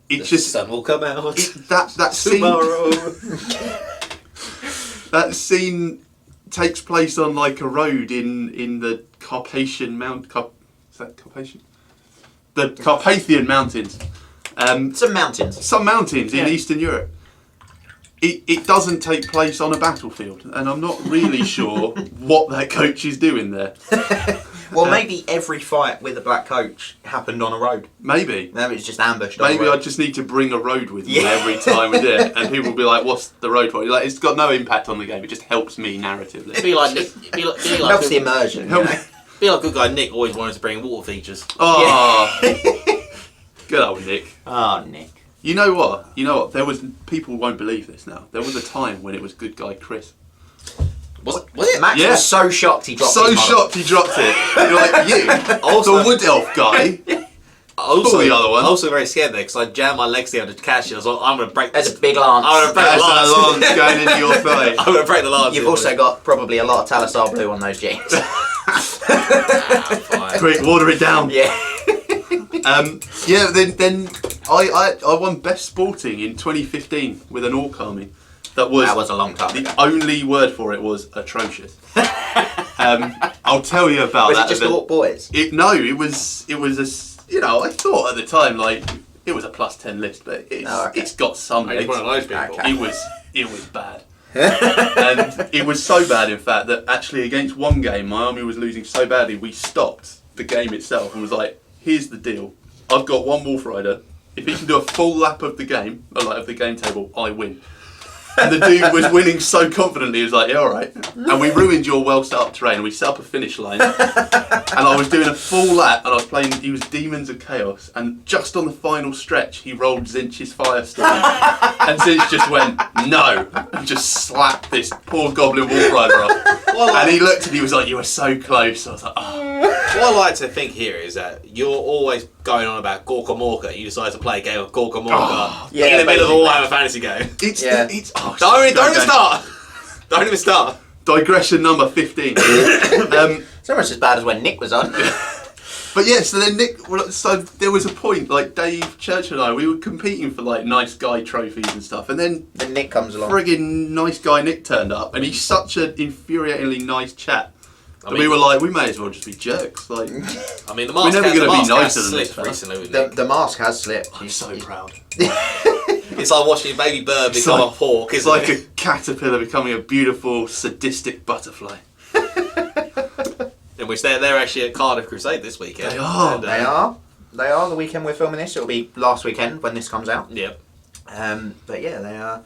The sun will come out That scene, tomorrow. that scene takes place on like a road in the Carpathian is that Carpathian? The Carpathian Mountains. Some mountains. Some mountains in Eastern Europe. It doesn't take place on a battlefield, and I'm not really sure what that coach is doing there. Well, maybe every fight with the Black Coach happened on a road. Maybe. Maybe it's just ambushed on Maybe a road. I just need to bring a road with me every time we do it, and people will be like, "What's the road for?" Like, it's got no impact on the game. It just helps me narratively. Be like Nick. Be like Helps the immersion. Help you me. know? Be like good guy Nick always wanted to bring water features. Oh, good old Nick. Oh, Nick. You know what? There was people won't believe this now. There was a time when it was good guy Chris. Was it? Max Yeah. was so shocked he dropped So his model. shocked he dropped it. You're like, you, Also- the wood elf guy. Also, the other one. Also very scared there because I jammed my legs together to catch it. I was like, I'm going to break There's this. a big lance. I'm going to break That's the a lance. lance going into your thigh. I'm going to break the lance. You've also got probably a lot of Talasar blue on those jeans. Fine. Quick, water it down. Yeah. Yeah. Then I won best sporting in 2015 with an orc army. That was a long time the ago. only word for it was atrocious. I'll tell you about Was that. it just event. all boys? It was I thought at the time like it was a +10 list, but it's got some. He's one of those people. Okay. It was bad. And it was so bad, in fact, that actually against one game, my army was losing so badly, we stopped the game itself and was like, here's the deal. I've got one Wolf Rider. If he can do a full lap of the game, or like of the game table, I win. And the dude was winning so confidently, he was like, yeah, all right. And we ruined your well set up terrain. We set up a finish line. And I was doing a full lap, and I was playing, he was Demons of Chaos. And just on the final stretch, he rolled Zinch's Firestorm. And Zinch just went, no. And just slapped this poor Goblin Wolf Rider off. And he looked and he was like, you were so close. I was like, oh. What I like to think here is that you're always going on about Gorka Morka. You decide to play a game of Gorka Morka yeah, in the middle of a basically. Warhammer fantasy game. Don't even start. Don't even start. Digression number 15. It's almost as bad as when Nick was on. But yeah, so then so there was a point, like Dave Church and I, we were competing for like nice guy trophies and stuff, and then Then Nick comes along. friggin' nice guy Nick turned up, and he's such an infuriatingly nice chap. And we were like, we may as well just be jerks. Like, I mean, the We're mask never has, gonna the be mask nicer has than this slipped fella. recently with The, Nick. the mask has slipped. I'm so proud. It's like watching a baby bird become a hawk, It's isn't like it? a caterpillar becoming a beautiful, sadistic butterfly. In which they're actually at Cardiff Crusade this weekend. They are. And, They are. They are the weekend we're filming this. It'll be last weekend when this comes out. Yep. But yeah, they are.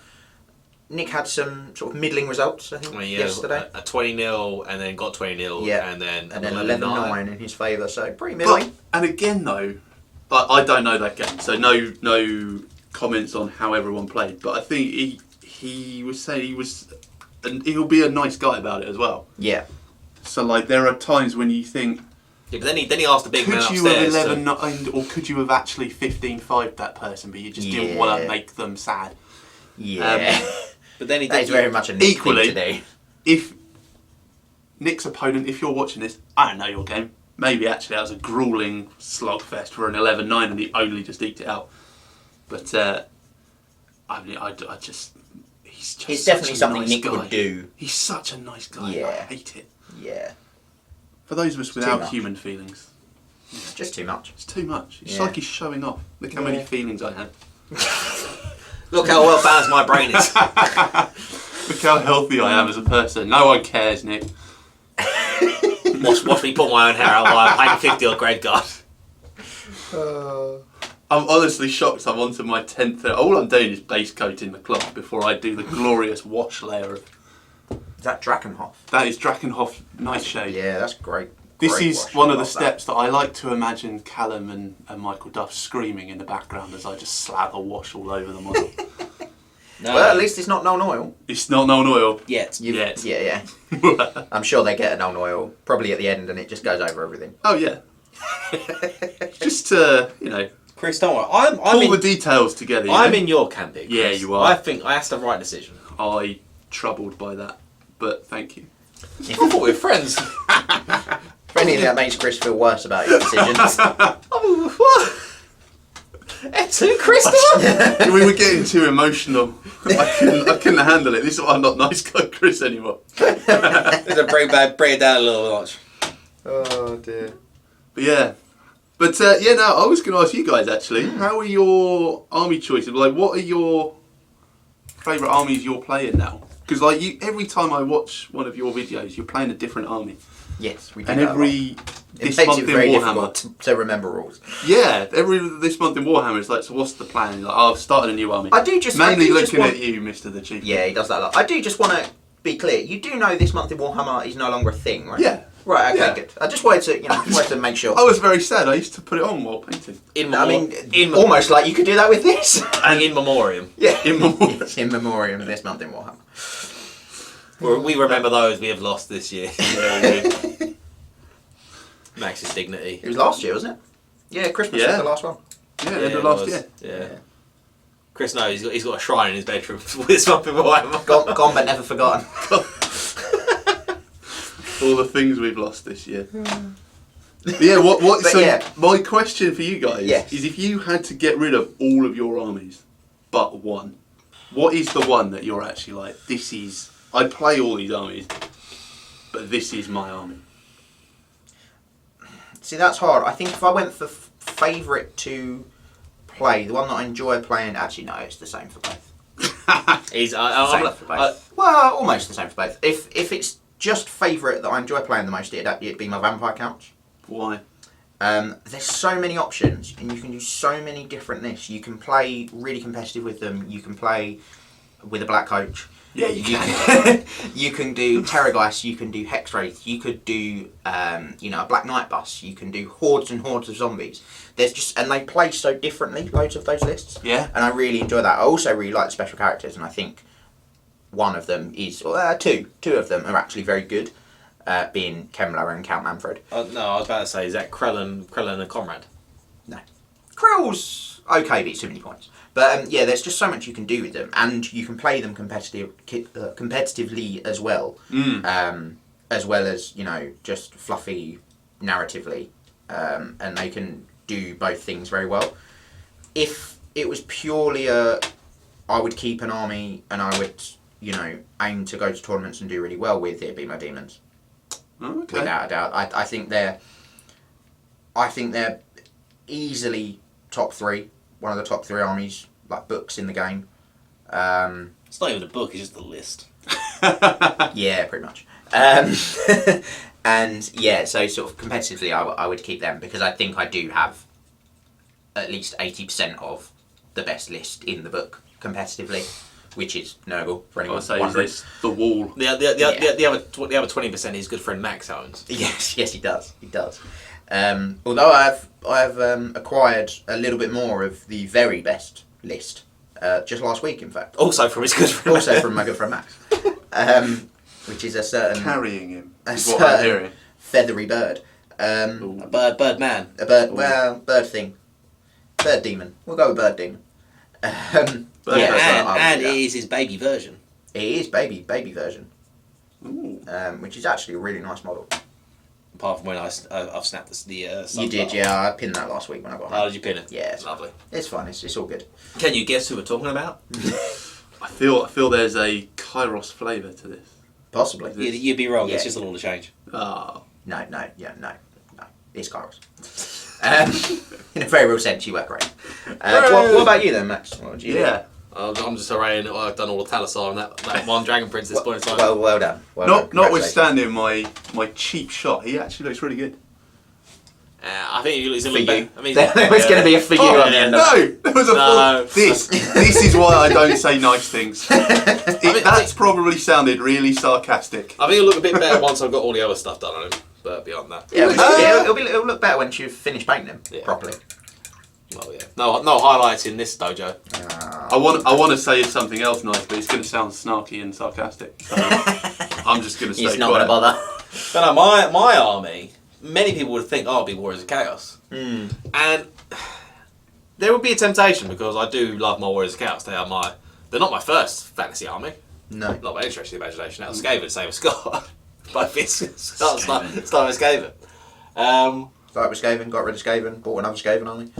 Nick had some sort of middling results, I think, I mean, yeah, yesterday. a 20-0 and then got 20-0 Yeah. and then And then 11-9. 11-9 in his favour, so pretty middling. And again though, I don't know that game, so no comments on how everyone played. But I think he was saying he'll be a nice guy about it as well. Yeah. So like there are times when you think, Yeah, but then he asked the big man could you upstairs. have 11-9 or could you have actually 15-5'd that person, but you just didn't want to Yeah. make them sad. Yeah. But then he That did is very much a Nick Equally- thing to do. If Nick's opponent, if you're watching this, I don't know your game. Maybe actually that was a grueling slogfest for an 11-9 and he only just eked it out. But I mean, I just he's just It's such definitely a something nice Nick guy. would do. He's such a nice guy. Yeah. I hate it. Yeah. For those of us too without much. human feelings, It's just too much. it's too much. It's Yeah. like he's showing off. Look how many Yeah. feelings I had. Look how well balanced my brain is. Look how healthy I am as a person. No one cares, Nick. Watch me pull my own hair out while I'm playing 50 on Grade Guard. I'm honestly shocked I'm onto my 10th. All I'm doing is base coating the cloth before I do the glorious wash layer. Is that Drakenhof? That is Drakenhof Nightshade. Yeah, that's great. This Great is wash. one of I the love steps that I like to imagine Callum and Michael Duff screaming in the background as I just slather wash all over the model. No, Well, at least it's not known oil. It's not known oil. yet. Yet. Yeah, yeah. I'm sure they get a known oil probably at the end, and it just goes over everything. Oh yeah. Just Chris, don't worry. I'm pull in, the details together. you I'm know? in your camp here, Chris. Yeah, you are. I think that's the right decision. troubled by that, but thank you. I thought we were friends. Friends anything that makes Chris feel worse about your decisions. What? F2, Chris? We were getting too emotional. I couldn't handle it. This is why I'm not nice guy Chris anymore. Bring it down a little notch. Oh dear. But yeah. But yeah, no, I was going to ask you guys actually, how are your army choices? Like, what are your favourite armies you're playing now? Because like every time I watch one of your videos, you're playing a different army. Yes, we do. And this makes month it in very Warhammer, difficult to remember rules. Yeah, this month in Warhammer, it's like, so what's the plan? Like, oh, I've started a new army. I do just mainly just looking want- at you, Mr. The Chieftain. Yeah, he does that a lot. I do just want to be clear. You do know this month in Warhammer is no longer a thing, right? Yeah. Right. Okay. Yeah. Good. I just wanted to, make sure. I was very sad. I used to put it on while painting. Almost like you could do that with this. And in memoriam. Yeah. In memoriam. Yes, in memoriam this month in Warhammer. We remember those we have lost this year. Yeah, Max's dignity. It was last year, wasn't it? Yeah, Christmas was the last one. yeah, end of last year. Yeah. Chris knows he's got a shrine in his bedroom with this month in Warhammer. Gone but never forgotten. All the things we've lost this year. But yeah, what? But So yeah. my question for you guys Yes. is: if you had to get rid of all of your armies, but one, what is the one that you're actually like? This is. I play all these armies, but this is my army. See, that's hard. I think if I went for favourite to play, the one that I enjoy playing, actually no, it's the same for both. He's Same for both. Well, almost the same for both. If it's just favourite that I enjoy playing the most, it'd be my vampire counts. Why? There's so many options, and you can do so many different lists. You can play really competitive with them. You can play with a black coach. Yeah, you can. You can do Terrorgeist. You can do Hexwraith. You could do a Black Knight bus. You can do hordes and hordes of zombies. And they play so differently. Loads of those lists. Yeah. And I really enjoy that. I also really like the special characters, and I think one of them is two of them are actually very good. Being Kemler and Count Manfred. No, I was about to say, is that Krellin and Conrad? No. Krill's okay, but it's too many points. But there's just so much you can do with them, and you can play them competitively as well. As well as, just fluffy narratively. And they can do both things very well. If it was purely I would keep an army and I would, aim to go to tournaments and do really well with, it'd be my demons. Okay. Without a doubt. I think they're easily top three. One of the top three armies, like books in the game. It's not even a book, it's just a list. Yeah, pretty much. And yeah, so sort of competitively, I would keep them because I think I do have at least 80% of the best list in the book competitively, which is Nurgle for anyone wondering. Is this the wall? The other 20% his good friend Max owns. Yes, he does. He does. Although I've acquired a little bit more of the very best list just last week, in fact. Also from his good friend. Also from my good friend Max, which is a certain Carrying him. a Is what I'm certain hearing. feathery bird. A bird man. A bird. Well, bird thing. Bird demon. We'll go with bird demon. Bird And it is his baby version. It is baby version, Ooh. which is actually a really nice model. Apart from when I've snapped the You did, yeah. I pinned that last week when I got home. How did you pin it? Yeah, it's Lovely. It's fine. It's all good. Can you guess who we're talking about? I feel there's a Kairos flavour to this. Possibly. You'd be wrong. Yeah. It's just a little change. Ah. No. It's Kairos. In a very real sense, you were correct. What about you then, Max? What would you do? Yeah. I'm just arraying. I've done all the Talisar and that one Dragon Prince at this point in time. Well done. Well done. Notwithstanding my cheap shot, he actually looks really good. I think he's For a you. I mean, There was going to be a for you on the end of No, there was a No. This is why I don't say nice things. That's probably sounded really sarcastic. I think it'll look a bit better once I've got all the other stuff done on him. But beyond that, Yeah, it'll look better once you've finished painting them properly. well, yeah. No highlights in this dojo. I want to say something else nice, but it's going to sound snarky and sarcastic. So I'm just going to stay It's not going to bother. But no, my army. Many people would think, it'd be Warriors of Chaos. And there would be a temptation because I do love my Warriors of Chaos. They're not my first fantasy army. No. Not by any stretch of the imagination. That was Skaven, same as Scott. Both his start with Skaven. Started with Skaven, got rid of Skaven, bought another Skaven army.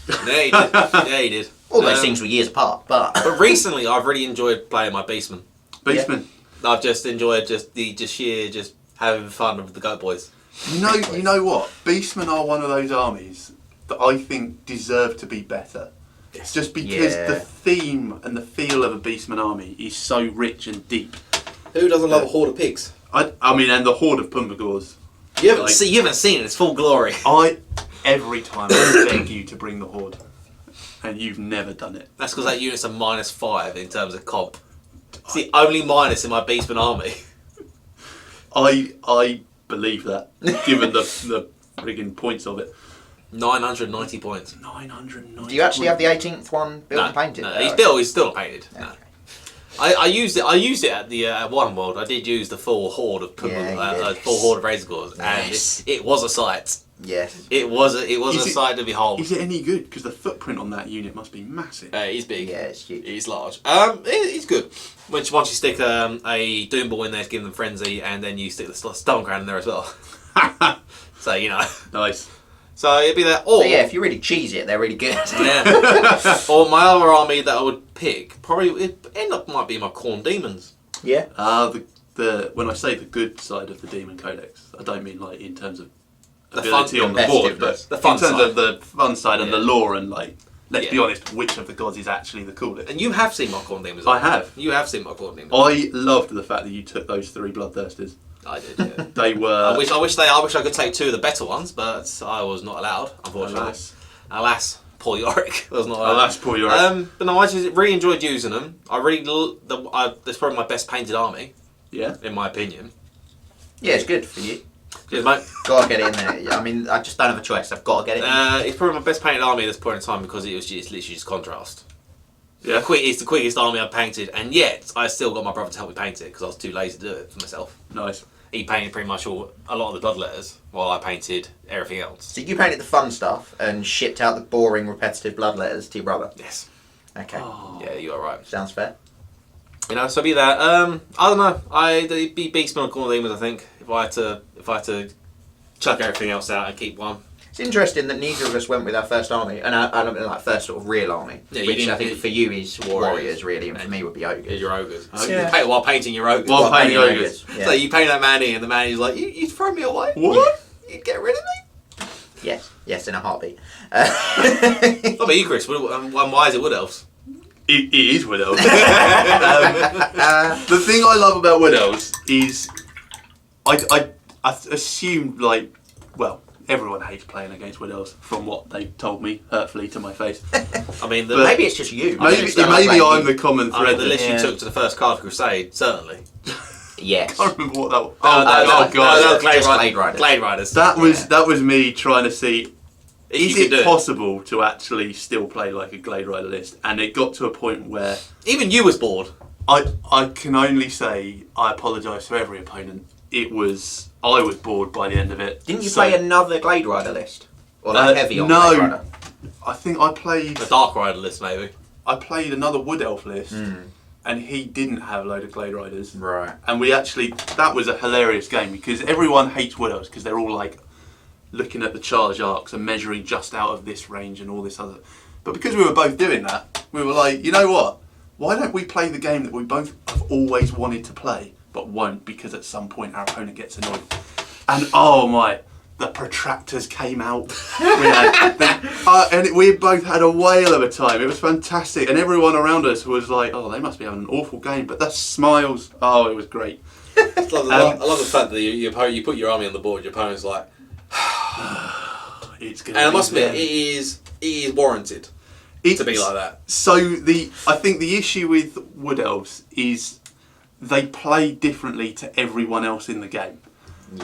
Yeah, he did. Yeah, he did. All those things were years apart, but... But recently, I've really enjoyed playing my Beastmen. Beastmen. I've just enjoyed just having fun with the Goat Boys. You know what? Beastmen are one of those armies that I think deserve to be better. Yes. Just because the theme and the feel of a Beastman army is so rich and deep. Who doesn't love a horde of pigs? I mean, and the horde of Pumbagors. You haven't seen it. It's full glory. Every time I beg you to bring the horde, and you've never done it. That's because that unit's a -5 in terms of comp. It's the only minus in my Beastman army. I believe that, given the friggin' points of it. 990 points. 990. Do you actually have the 18th one built and painted? No, he's still not painted. Okay. No. I used it at the One World. I did use the full horde of full horde of Razorgors, and it was a sight. Yes. It was a sight to behold. Is it any good? Because the footprint on that unit must be massive. He's big. Yeah, it's huge. He's large. He's good. Once you stick a Doom Ball in there to give them frenzy, and then you stick the Stonecrown in there as well. So you know. Nice. So it'd be that. Or So yeah, if you really cheese it, they're really good. yeah. Or my other army that I would pick might be my Khorne Demons. Yeah. When I say the good side of the Demon Codex, I don't mean like in terms of The ability fun- on the board, but the fun in terms side. of the fun side and the lore and like, let's be Yeah. honest, which of the gods is actually the coolest? And you have seen my Khorne Demons. I have. You have seen my Khorne Demons. I loved the fact that you took those 3 Bloodthirsters. I did. Yeah. They were. I wish I could take 2 of the better ones, but I was not allowed, unfortunately. Alas, poor Yorick was not allowed. Alas, poor Yorick. But no, I just really enjoyed using them. That's probably my best painted army, Yeah. in my opinion. Yeah, it's good for you. Cheers, mate. Gotta get it in there. I mean, I just don't have a choice. I've got to get it in. It's probably my best painted army at this point in time because it's literally just contrast. Yeah. It's the quickest army I've painted, and yet I still got my brother to help me paint it because I was too lazy to do it for myself. Nice. He painted pretty much a lot of the bloodletters while I painted everything else. So you painted the fun stuff and shipped out the boring, repetitive bloodletters to your brother. Yes. Okay. Oh. Yeah, you are right. Sounds fair. You know, so be that. I don't know. It'd be Beastman or Khorne Demons, I think, if I had to chuck everything else out and keep one. It's interesting that neither of us went with our first army, and I don't mean like first sort of real army, Yeah, you which didn't- I think for you is warriors really, and for And me would be ogres. Is your ogres. Okay. While painting your ogres. While painting ogres. Yeah. So you paint that man in, and the man is like, you throw me away? What? You get rid of me? Yes, in a heartbeat. What about you, Chris? Why is it Wood Elves? It is Wood Elves. The thing I love about Wood Elves is I assumed everyone hates playing against Wood Elves from what they told me hurtfully to my face. I mean, But- Maybe it's just you. Maybe I'm the common thread. the there. list Yeah. you took to the first Card Crusade, certainly. Yes. I can't remember what that was. No, God. Glade Just Glade Riders. Glade Riders. That was me trying to see, If is you could do it possible to actually still play like a Glade Rider list? And it got to a point where Even you was bored. I can only say I apologise to every opponent. I was bored by the end of it. Didn't you So, play another Glade Rider list? Or like heavy on no. Glade Rider? I think I played The Dark Rider list, maybe. another Wood Elf list, and he didn't have a load of Glade Riders. Right. And that was a hilarious game because everyone hates Wood Elves because they're all like looking at the charge arcs and measuring just out of this range and all this other. But because we were both doing that, we were like, you know what? Why don't we play the game that we both have always wanted to play but won't because at some point our opponent gets annoyed? And oh my, the protractors came out. We both had a whale of a time. It was fantastic, and everyone around us was like, "Oh, they must be having an awful game." But the smiles, oh, it was great. I love the fact that you put your army on the board. Your opponent's like, It's gonna. and I be must admit, them. it is warranted to be like that. So I think the issue with Wood Elves is they play differently to everyone else in the game.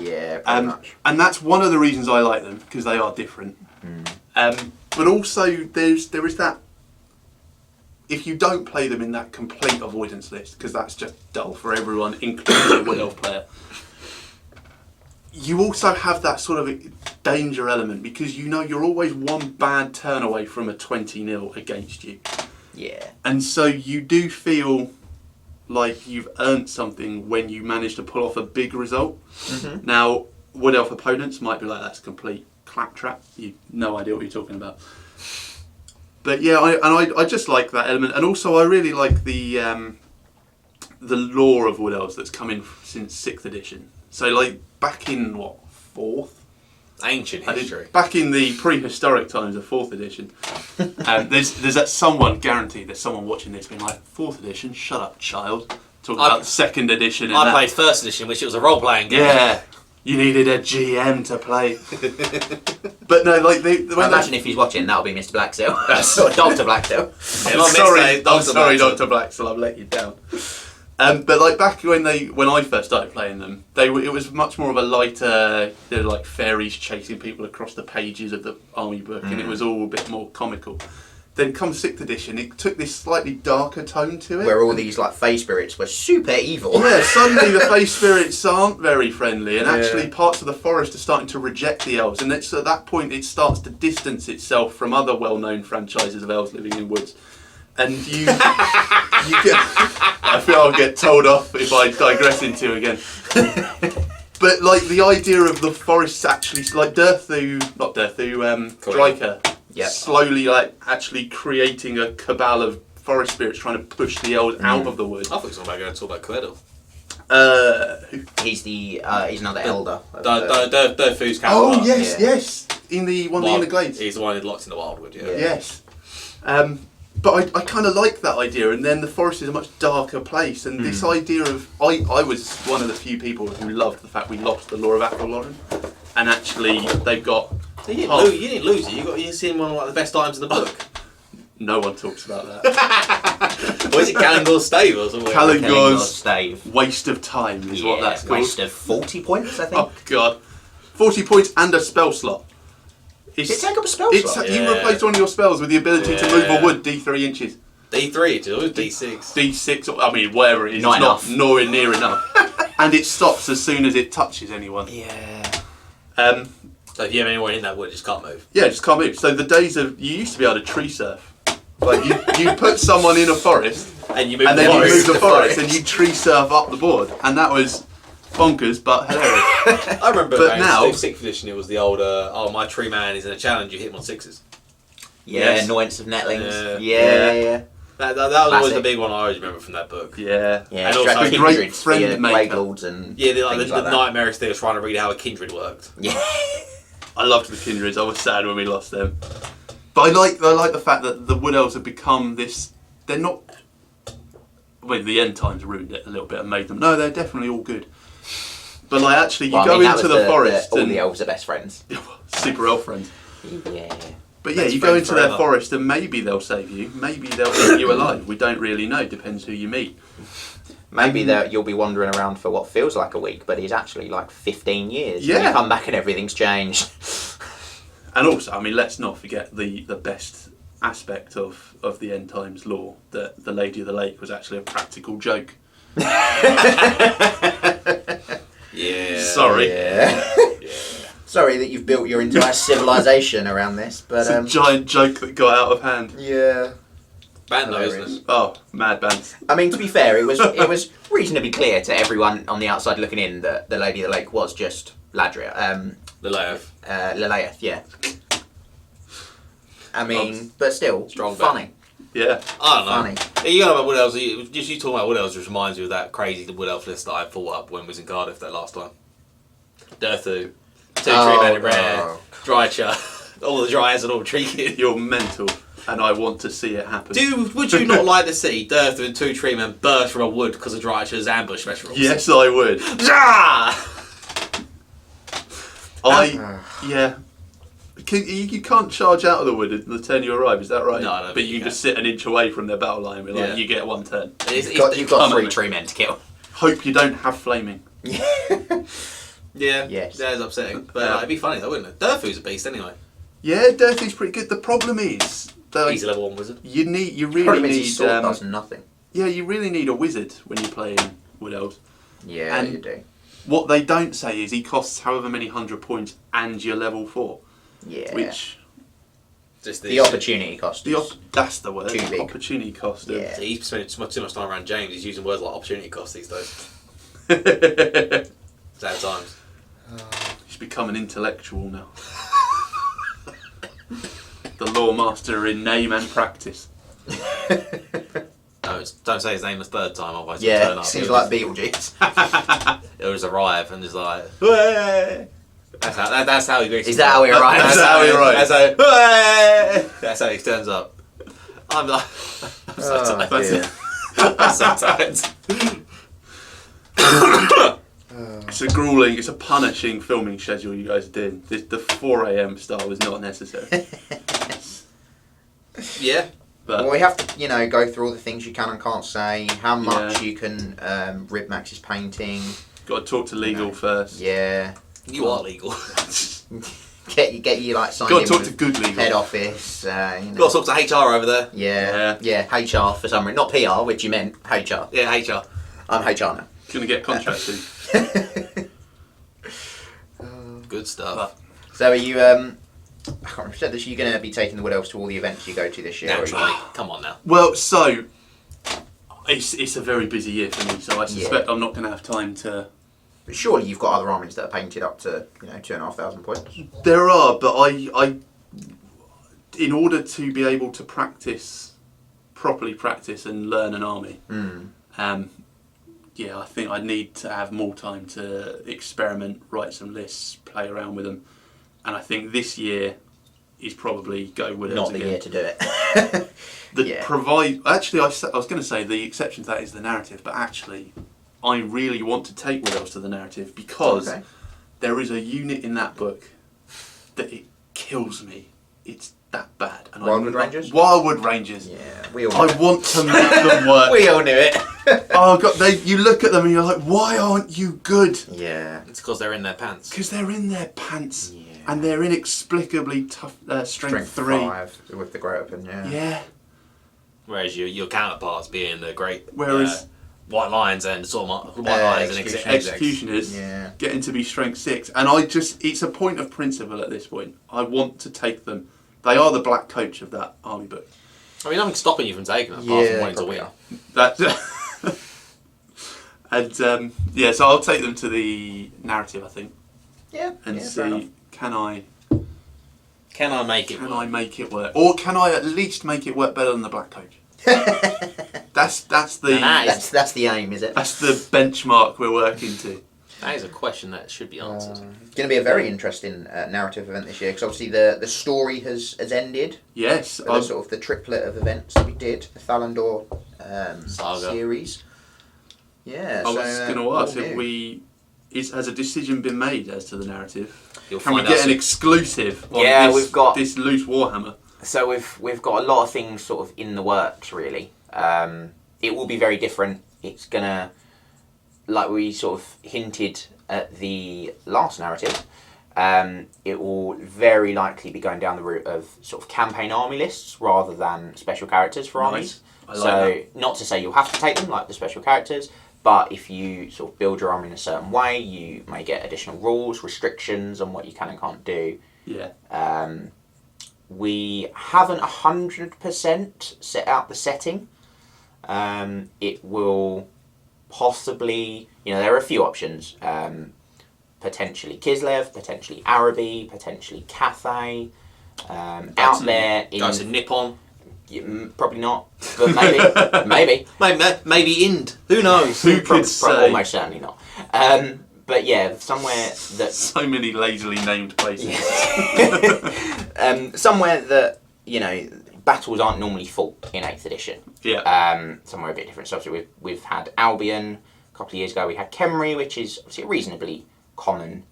Yeah, pretty much. And that's one of the reasons I like them, because they are different. But also there is that, if you don't play them in that complete avoidance list, because that's just dull for everyone, including a Wood Elf player, you also have that sort of danger element, because you know you're always one bad turn away from a 20-0 against you. Yeah. And so you do feel like you've earned something when you manage to pull off a big result. Now, Wood Elf opponents might be like, that's complete claptrap. You no idea what you're talking about. But yeah, I just like that element, and also I really like the lore of Wood Elves that's come in since 6th edition. So like back in 4th? Ancient history. Back in the prehistoric times of 4th edition, there's that someone, guaranteed there's someone watching this being like, 4th edition, shut up child. Talking about 2nd edition and I played 1st edition, which it was a role-playing game. Yeah, you needed a GM to play. But no, like I imagine if he's watching, that'll be Mr. Blacksail. Or Dr. Blacksail. I'm sorry, Dr. Blacksail, I've let you down. But like back when I first started playing them, it was much more of a lighter, like fairies chasing people across the pages of the army book, and it was all a bit more comical. Then come 6th edition, it took this slightly darker tone to it. Where all these like fey spirits were super evil. Yeah, suddenly the fey spirits aren't very friendly, and actually parts of the forest are starting to reject the elves, and it's at that point it starts to distance itself from other well-known franchises of elves living in woods. And you get, I feel I'll get told off if I digress into again. But like the idea of the forests actually, like Dryker, slowly like actually creating a cabal of forest spirits trying to push the elves out of the woods. I thought you were going to talk about Coedo. He's another elder. Durfu's character. Oh yes, in the one in the glades. He's the one who's locked in the wildwood. Yeah. Yes. But I kind of like that idea, and then the forest is a much darker place, and this idea of... I was one of the few people who loved the fact we lost the lore of Athelloren, and actually they've got... You didn't lose it, you see him one of like, the best items in the book. No one talks about that. Or is it Callingor's Stave or something? Callingor's Stave. Waste of time is what that's called. Waste of 40 points, I think. Oh god. 40 points and a spell slot. Did it take up a spell slot? You replaced one of your spells with the ability to move a wood D3 inches. D3 inches, or D6. D6, I mean, whatever it is, Not it's enough. not nowhere near enough. And it stops as soon as it touches anyone. Yeah. So if you have anyone in that wood, just can't move. Yeah, just can't move. So the days of... You used to be able to tree surf. Like, you put someone in a forest, and you move and then you move the forest, and you tree surf up the board. And that was bonkers, but hilarious. I remember but now, 6th edition, it was the old, my tree man is in a challenge, you hit him on 6s. Yeah, annoyance of netlings. Yeah. That was always the big one I always remember from that book. Yeah. And also the great friend maker. And the nightmarish thing of trying to read how a kindred worked. Yeah. I loved the kindreds. I was sad when we lost them. But I like the fact that the Wood Elves have become this... They're not... Well, the end times ruined it a little bit and made them... No, they're definitely all good. But like, actually, you go into the forest all and... the elves are best friends. Super elf friends. Yeah. But yeah, you go into their forest and maybe they'll save you. Maybe they'll keep you alive. We don't really know. Depends who you meet. Maybe you'll be wandering around for what feels like a week, but it's actually like 15 years. Yeah. And you come back and everything's changed. And also, I mean, let's not forget the best aspect of the end times lore, that the Lady of the Lake was actually a practical joke. Yeah. Sorry. Yeah. Sorry that you've built your entire civilization around this, but it's a giant joke that got out of hand. Yeah. Band though, isn't it? Oh, mad bands. I mean, to be fair, it was reasonably clear to everyone on the outside looking in that the Lady of the Lake was just Ladria. Lelaeth, yeah. I mean, but still, strong funny. Yeah. I don't know. Funny. You know about Wood Elves, just you talking about Wood Elves just reminds me of that crazy Wood Elf list that I thought up when we was in Cardiff that last time. Durthu, 2 3-man rare, Drycha, all the dryas and all Treekin. You're mental, and I want to see it happen. Would you not like to see Durthu and 2 3-men burst from a wood because of Drycha's ambush specials? Yes, I would. Yeah. You can't charge out of the wood the turn you arrive, is that right? No, but you can just sit an inch away from their battle line and you get 1 turn. You've got 3 tree men to kill. Hope you don't have flaming. Yeah, yes. That is upsetting. But it'd be funny though, wouldn't it? Durthu's a beast anyway. Yeah, Durthu's pretty good. The problem is... He's a level 1 wizard. You really Problem need... is his sword does nothing. Yeah, you really need a wizard when you're playing Wood Elves. Yeah, and you do. What they don't say is he costs however many 100 points and you're level 4. Yeah. Which... Just the opportunity cost. That's the word. Too big. Opportunity cost. Yeah. So he's spending too much time around James. He's using words like opportunity cost these days. Sad times. become an intellectual now. The law master in name and practice. No, don't say his name the third time, otherwise he'll Yeah, turn up. seems like Beetlejuice. He'll just arrive and just like, "Way!" That's how he greets. Is that how he arrives? That's how he turns up. I'm so Oh, tired. dear. I'm so tired. It's a grueling, it's a punishing filming schedule you guys did. The 4 a.m. start was not necessary. Yeah. But Well, we have to, go through all the things you can and can't say, how much Yeah. you can rib Max's painting. got to talk to legal first. Yeah. You are legal. Get you like signed Got in to talk with to good legal. head office. You've got to talk to HR over there. Yeah, HR for some reason. Not PR, which you meant HR. Yeah, HR. I'm HR now. Gonna get contracted. Good stuff. So are you, I can't remember, said that you're going to be taking the Wood Elves to all the events you go to this year? or are you- Naturally. Come on now. Well, so it's a very busy year for me, so I suspect I'm not going to have time to. But surely you've got other armies that are painted up to 2,500 points. There are, but I in order to be able to properly practice and learn an army, yeah, I think I need to have more time to experiment, write some lists, play around with them, and I think this year is probably go with it. Not the year to do it. Actually, I was going to say the exception to that is the narrative, but actually, I really want to take Wood Elves to the narrative because there is a unit in that book that it kills me. It's that bad. And Wildwood Rangers? Wildwood Rangers. Yeah, we all I want to make them work. We all knew it. Oh God! You look at them and you're like, why aren't you good? Yeah. It's because they're in their pants. Because they're in their pants Yeah. and they're inexplicably tough. Strength 3. 5 with the Great Open, Yeah. Whereas your counterparts being the great Whereas White Lions and sort of White Lions and Executioners getting to be strength 6, and it's a point of principle at this point. I want to take them. They are the black coach of that army book. I mean, nothing's stopping you from taking them, apart from wanting to win. That and so I'll take them to the narrative, I think, Yeah. and fair enough. see can I make it work? I make it work, or can I at least make it work better than the black coach? That's the That's the aim, is it? that's the benchmark we're working to. That is a question that should be answered. It's going to be a very interesting narrative event this year because obviously the story has ended. Yes, The sort of the triplet of events that we did, the Thalandor Saga series. Yeah. I was going to ask all if new. has a decision been made as to the narrative? You'll Can we find get out an exclusive on we've got this Loose Warhammer? So we've got a lot of things sort of in the works really. It will be very different. It's gonna, like we sort of hinted at the last narrative, it will very likely be going down the route of sort of campaign army lists rather than special characters for armies. I like that. Not to say you'll have to take them like the special characters, but if you sort of build your army in a certain way, you may get additional rules, restrictions on what you can and can't do. Yeah. We haven't 100% set out the setting. It will possibly, there are a few options. Potentially Kislev, potentially Araby, potentially Cathay. Out there in... Guys in Nippon. Probably not, but maybe. Maybe Ind. Who knows? Who could say? Almost certainly not. But yeah, somewhere that... So many lazily named places. somewhere that, battles aren't normally fought in 8th edition. Yeah. Somewhere a bit different. So obviously we've had Albion. A couple of years ago we had Kemri, which is obviously a reasonably common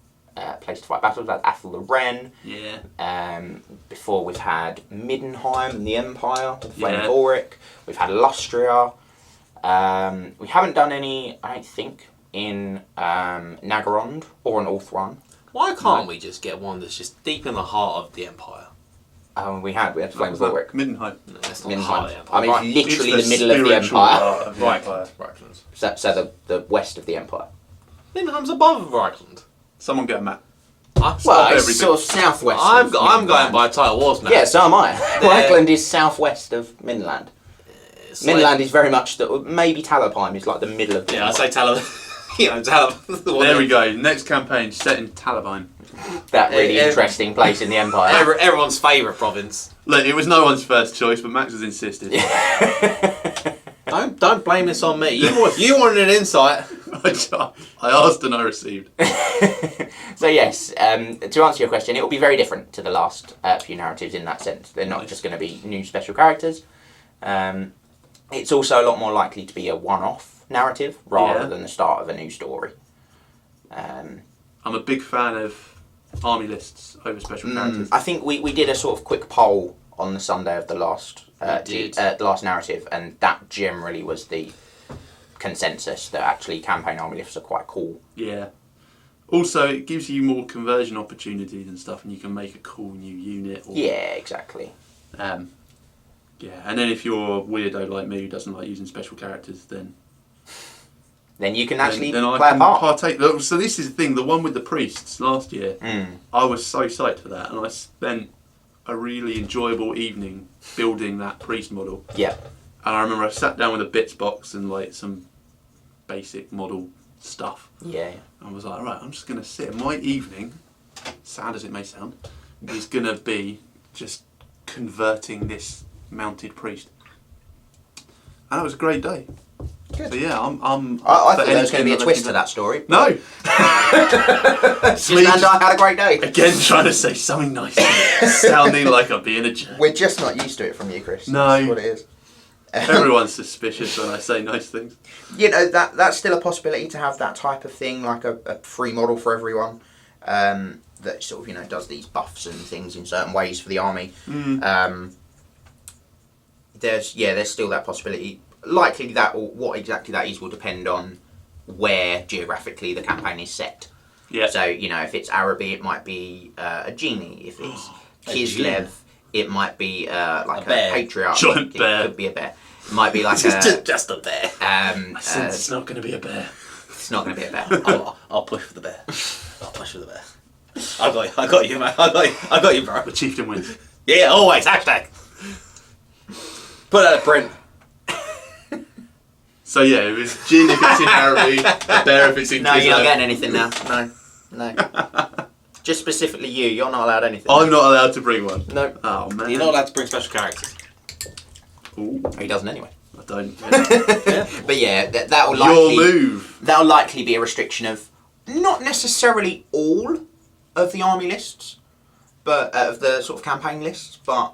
place to fight battles. We've had Athel the Wren. Yeah. Before we've had Middenheim and the Empire, the Flame Yeah. of Ulrich. We've had Lustria. We haven't done any, I don't think, in Nagarond or an Orthron. Why can't we just get one that's just deep in the heart of the Empire? We had Flame of Ulrich. Middenheim. No, that's not the heart of the Middenheim. Empire. I mean, it's literally It's the middle of the spiritual Empire. part of the Empire. Reichland. So the west of the Empire. Middenheim's above Reichland. Someone get a map. Well, it's everything. sort of southwest. I'm of going Middenland. by Title Wars now. Yeah, so am I. Reichland is southwest of Midland. It's Midland is very much maybe Talabheim is like the middle of the Yeah, I Empire. say Talab. Talab. There we go. Next campaign set in Talabheim. that really interesting place in the Empire. Everyone's favourite province. Look, it was no one's first choice, but Max has insisted. Don't blame this on me. You wanted an insight. I asked and I received. So yes, to answer your question, it will be very different to the last few narratives in that sense. They're not just going to be new special characters. It's also a lot more likely to be a one-off narrative rather than the start of a new story. I'm a big fan of army lists over special characters. I think we did a sort of quick poll on the Sunday of the last the last narrative, and that generally was the consensus that actually campaign army lists are quite cool. Yeah. Also, it gives you more conversion opportunities and stuff, and you can make a cool new unit. Or, yeah, exactly. Yeah, and then if you're a weirdo like me who doesn't like using special characters, then you can actually then I play can a part. partake. So this is the thing. The one with the priests last year, I was so psyched for that, and I spent a really enjoyable evening building that priest model. Yeah. And I remember I sat down with a bits box and like some basic model stuff. Yeah. I was like, right, I'm just going to sit. And my evening, sad as it may sound, is going to be just converting this mounted priest. And it was a great day. Good. So yeah, I'm I thought there was going to be a twist to that story. No. And I had a great day. Again, trying to say something nice, sounding like I'm being a jerk. We're just not used to it from you, Chris. No. That's what it is. Everyone's suspicious when I say nice things. You know, that's still a possibility to have that type of thing, like a free model for everyone, that sort of, you know, does these buffs and things in certain ways for the army. There's still that possibility. Likely that, or what exactly that is, will depend on where geographically the campaign is set. Yeah. So, you know, if it's Araby, it might be a genie. If it's Kislev, it might be like a patriarch. Giant bear. It could be a bear. It might be like just a bear. I sense it's not going to be a bear. It's not going to be a bear. I'll push for the bear. I'll push for the bear. I got you, man. I got you, bro. The chieftain wins. Yeah, always. Hashtag. Put out a print. So yeah, it was gin if it's in Araby, a bear if it's in No, Kislev. you're not getting anything now. No. Just specifically you. You're not allowed anything. I'm not allowed to bring one. No. Oh man. You're not allowed to bring special characters. Ooh, He doesn't anyway. I don't. But yeah, that'll likely... Your move. That'll likely be a restriction of not necessarily all of the army lists, but of the sort of campaign lists, but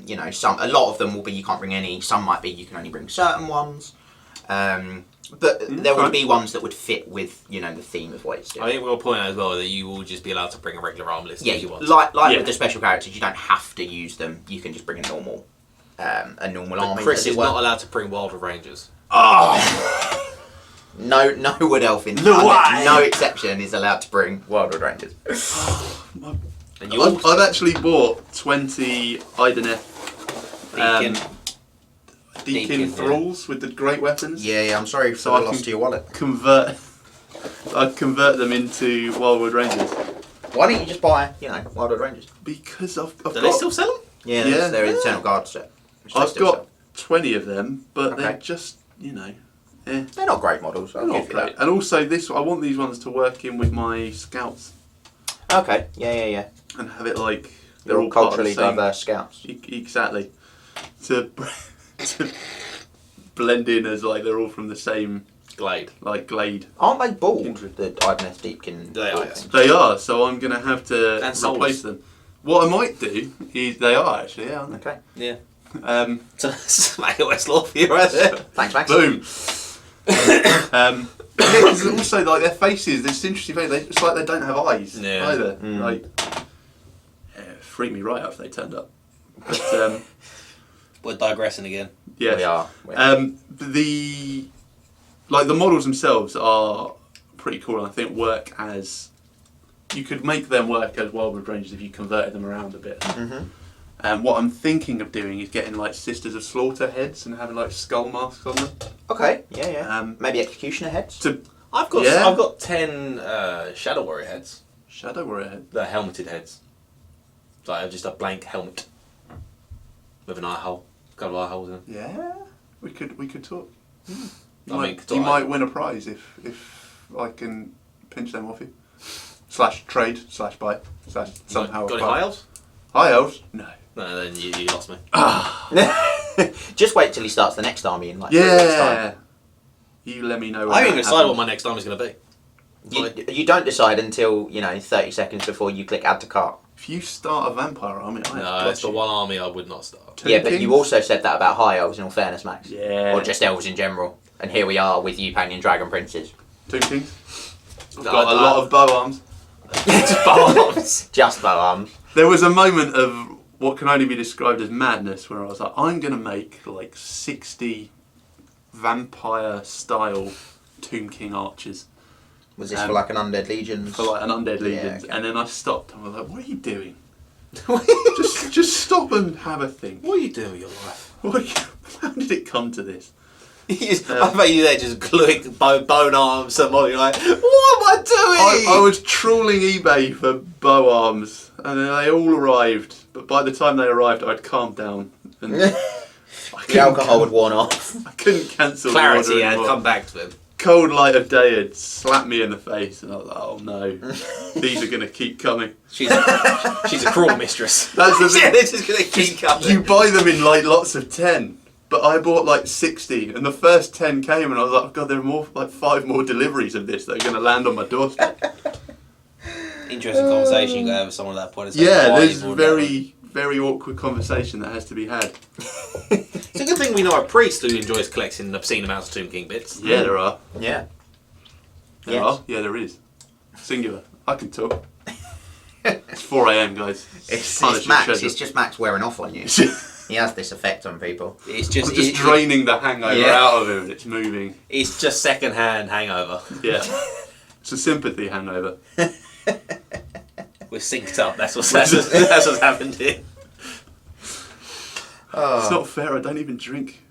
you know, a lot of them will be you can't bring any. Some might be you can only bring certain ones. But there would be ones that would fit with, you know, the theme of what it's doing. I think we'll point out as well that you will just be allowed to bring a regular arm list Yeah, if you want. like with the special characters, you don't have to use them. You can just bring a normal army. Chris as it is were. not allowed to bring Wild Rangers. Oh. No wood elfin. No exception is allowed to bring Wild Rangers. And you I've actually bought 20 Ideneth Deacon thralls with the great weapons. Yeah, I'm sorry for So the I loss can to your wallet. I'd convert them into Wildwood Rangers. Why don't you just buy, you know, Wild Rangers? Because I've Do got... they still sell them? Yeah, Yeah. they're in Eternal Guard set. which they I've still got sell. 20 of them, but Okay. they're just, you know... They're not great models. I'll Not give you great. And also, I want these ones to work in with my scouts that. Okay, yeah. and have it like... They're all part of the culturally same- diverse scouts. Exactly. To blend in as like they're all from the same Glade. glade. Aren't they bald? Kindred. The Ideneth Deepkin. They are, yes. They are, so I'm going to have to And souls. replace them. What I might do is they are actually, yeah, aren't they? Okay. Yeah. So Smack it Westlaw for you right there. Thanks, Max. boom. Because also like their faces, this interesting face. It's like they don't have eyes either. Like, freak me right out if they turned up. But We're digressing again. yes. We are. The models themselves are pretty cool, and I think work as you could make them work as Wildwood Rangers if you converted them around a bit. And what I'm thinking of doing is getting like Sisters of Slaughter heads and having like skull masks on them. Okay, yeah. Maybe Executioner heads? I've got 10 Shadow Warrior heads. Shadow Warrior head. They're helmeted heads. Like just a blank helmet with an eye hole, a couple of eye holes in them. Yeah, we could talk. You I mean, might win a prize if I can pinch them off you. slash trade slash buy slash somehow. Got any high elves? High elves? No. No, then you lost me. Just wait till he starts the next army in like 3 weeks' time. You let me know. I haven't even decided what my next army is going to be. You don't decide until 30 seconds before you click add to cart. If you start a vampire army, No, it's the one army I would not start. Yeah, but you also said that about high elves, in all fairness, Max. Yeah. Or just elves in general. And here we are with you painting dragon princes. Tomb Kings. I've got a lot of bow arms. Just bow arms. Just bow arms. There was a moment of what can only be described as madness where I was like, I'm going to make like 60 vampire style Tomb King archers. Was this for like an Undead Legions? For like an Undead Legions. Yeah, okay. And then I stopped and I was like, what are you doing? just stop and have a think. What are you doing with your life? How did it come to this? I bet you there just gluing bone arms somebody. You're like, what am I doing? I was trawling eBay for bow arms and then they all arrived. But by the time they arrived, I'd calmed down. And the alcohol had worn off. I couldn't cancel Clarity the order had anymore. come back to him. Cold light of day had slapped me in the face and I was like, oh no, these are going to keep coming. She's a cruel mistress. That's the thing. Yeah, they're just going to keep coming. You buy them in like lots of 10, but I bought like 60 and the first 10 came and I was like, oh god, there are more, like 5 more deliveries of this that are going to land on my doorstep. Interesting conversation you got to have with someone at that point. It's Yeah, like, there's very awkward conversation that has to be had. It's a good thing we know a priest who enjoys collecting obscene amounts of Tomb King bits. Yeah, there are. Yeah. There are? Yeah, there is. Singular. I can talk. It's 4 AM, guys. It's Punishing Max. schedule. It's just Max wearing off on you. He has this effect on people. It's I'm just, just draining the hangover Yeah. out of him and it's moving. It's just second-hand hangover. Yeah. It's a sympathy hangover. We're synced up. That's what's happened here. It's not fair, I don't even drink.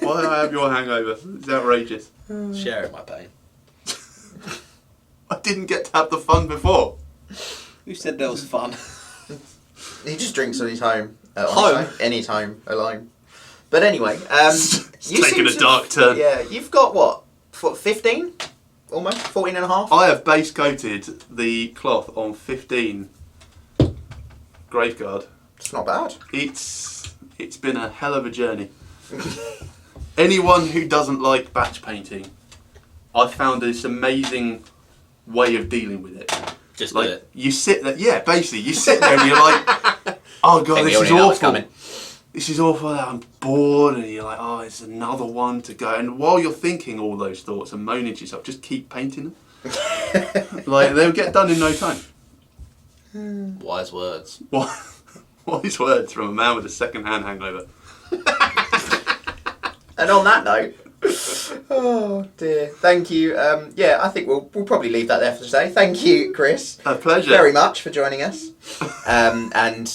Why do I have your hangover? It's outrageous. Sharing my pain. I didn't get to have the fun before. Who said that was fun? He just drinks on his home. Home? Anytime, alone. But anyway, It's taken a dark turn. Yeah, you've got what? 15? Almost? 14 and a half? I have base coated the cloth on 15 Graveguard. It's not bad. It's been a hell of a journey. Anyone who doesn't like batch painting, I've found this amazing way of dealing with it. Just Like do it. you sit there, yeah, basically you sit there and you're like, oh god, Think we this is already know what's awful. coming. This is awful. I'm bored, and you're like, oh, it's another one to go. And while you're thinking all those thoughts and moaning to yourself, just keep painting them. Like they'll get done in no time. Wise words. Wise words from a man with a second-hand hangover. And on that note, oh dear, thank you. Yeah, I think we'll probably leave that there for today. Thank you, Chris. A pleasure. Very much for joining us, and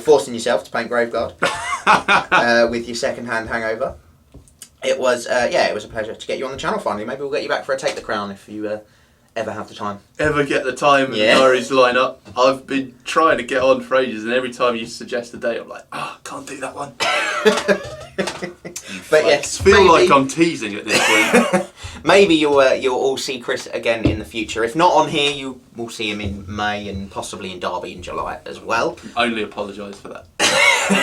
forcing yourself to paint Graveguard with your second-hand hangover. It was it was a pleasure to get you on the channel finally. Maybe we'll get you back for a Take the Crown if you ever have the time. Ever get the time and Yeah. diaries line up? I've been trying to get on for ages, and every time you suggest a date, I'm like, can't do that one. But yes, I feel maybe- like I'm teasing at this point. Maybe you'll all see Chris again in the future. If not on here, you will see him in May and possibly in Derby in July as well. Only apologise for that.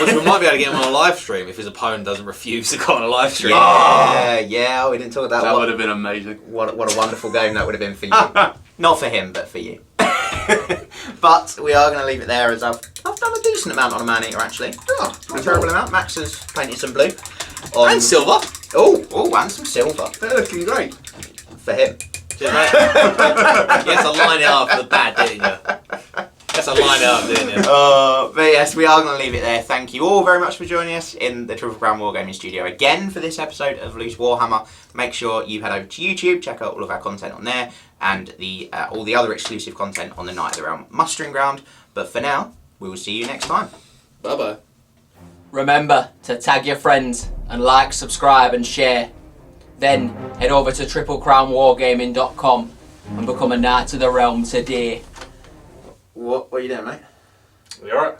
Which we might be able to get him on a live stream if his opponent doesn't refuse to go on a live stream. Yeah, we didn't talk about That what, would have been amazing. what a wonderful game that would have been for you. Not for him, but for you. But we are going to leave it there as I've done a decent amount on a man-eater actually. Not a terrible amount. Max has painted some blue. And silver. Oh, and some silver They're looking great. for him. You have to line it up for the bad, didn't you? You have to line it up, didn't you? But yes, we are going to leave it there. Thank you all very much for joining us in the Triple Crown Wargaming Studio again for this episode of Loose Warhammer. Make sure you head over to YouTube, check out all of our content on there, and all the other exclusive content on the Night of the Realm Mustering Ground. But for now, we will see you next time. Bye-bye. Remember to tag your friends and like, subscribe and share. Then head over to triplecrownwargaming.com and become a Knight of the Realm today. What are you doing, mate? You alright?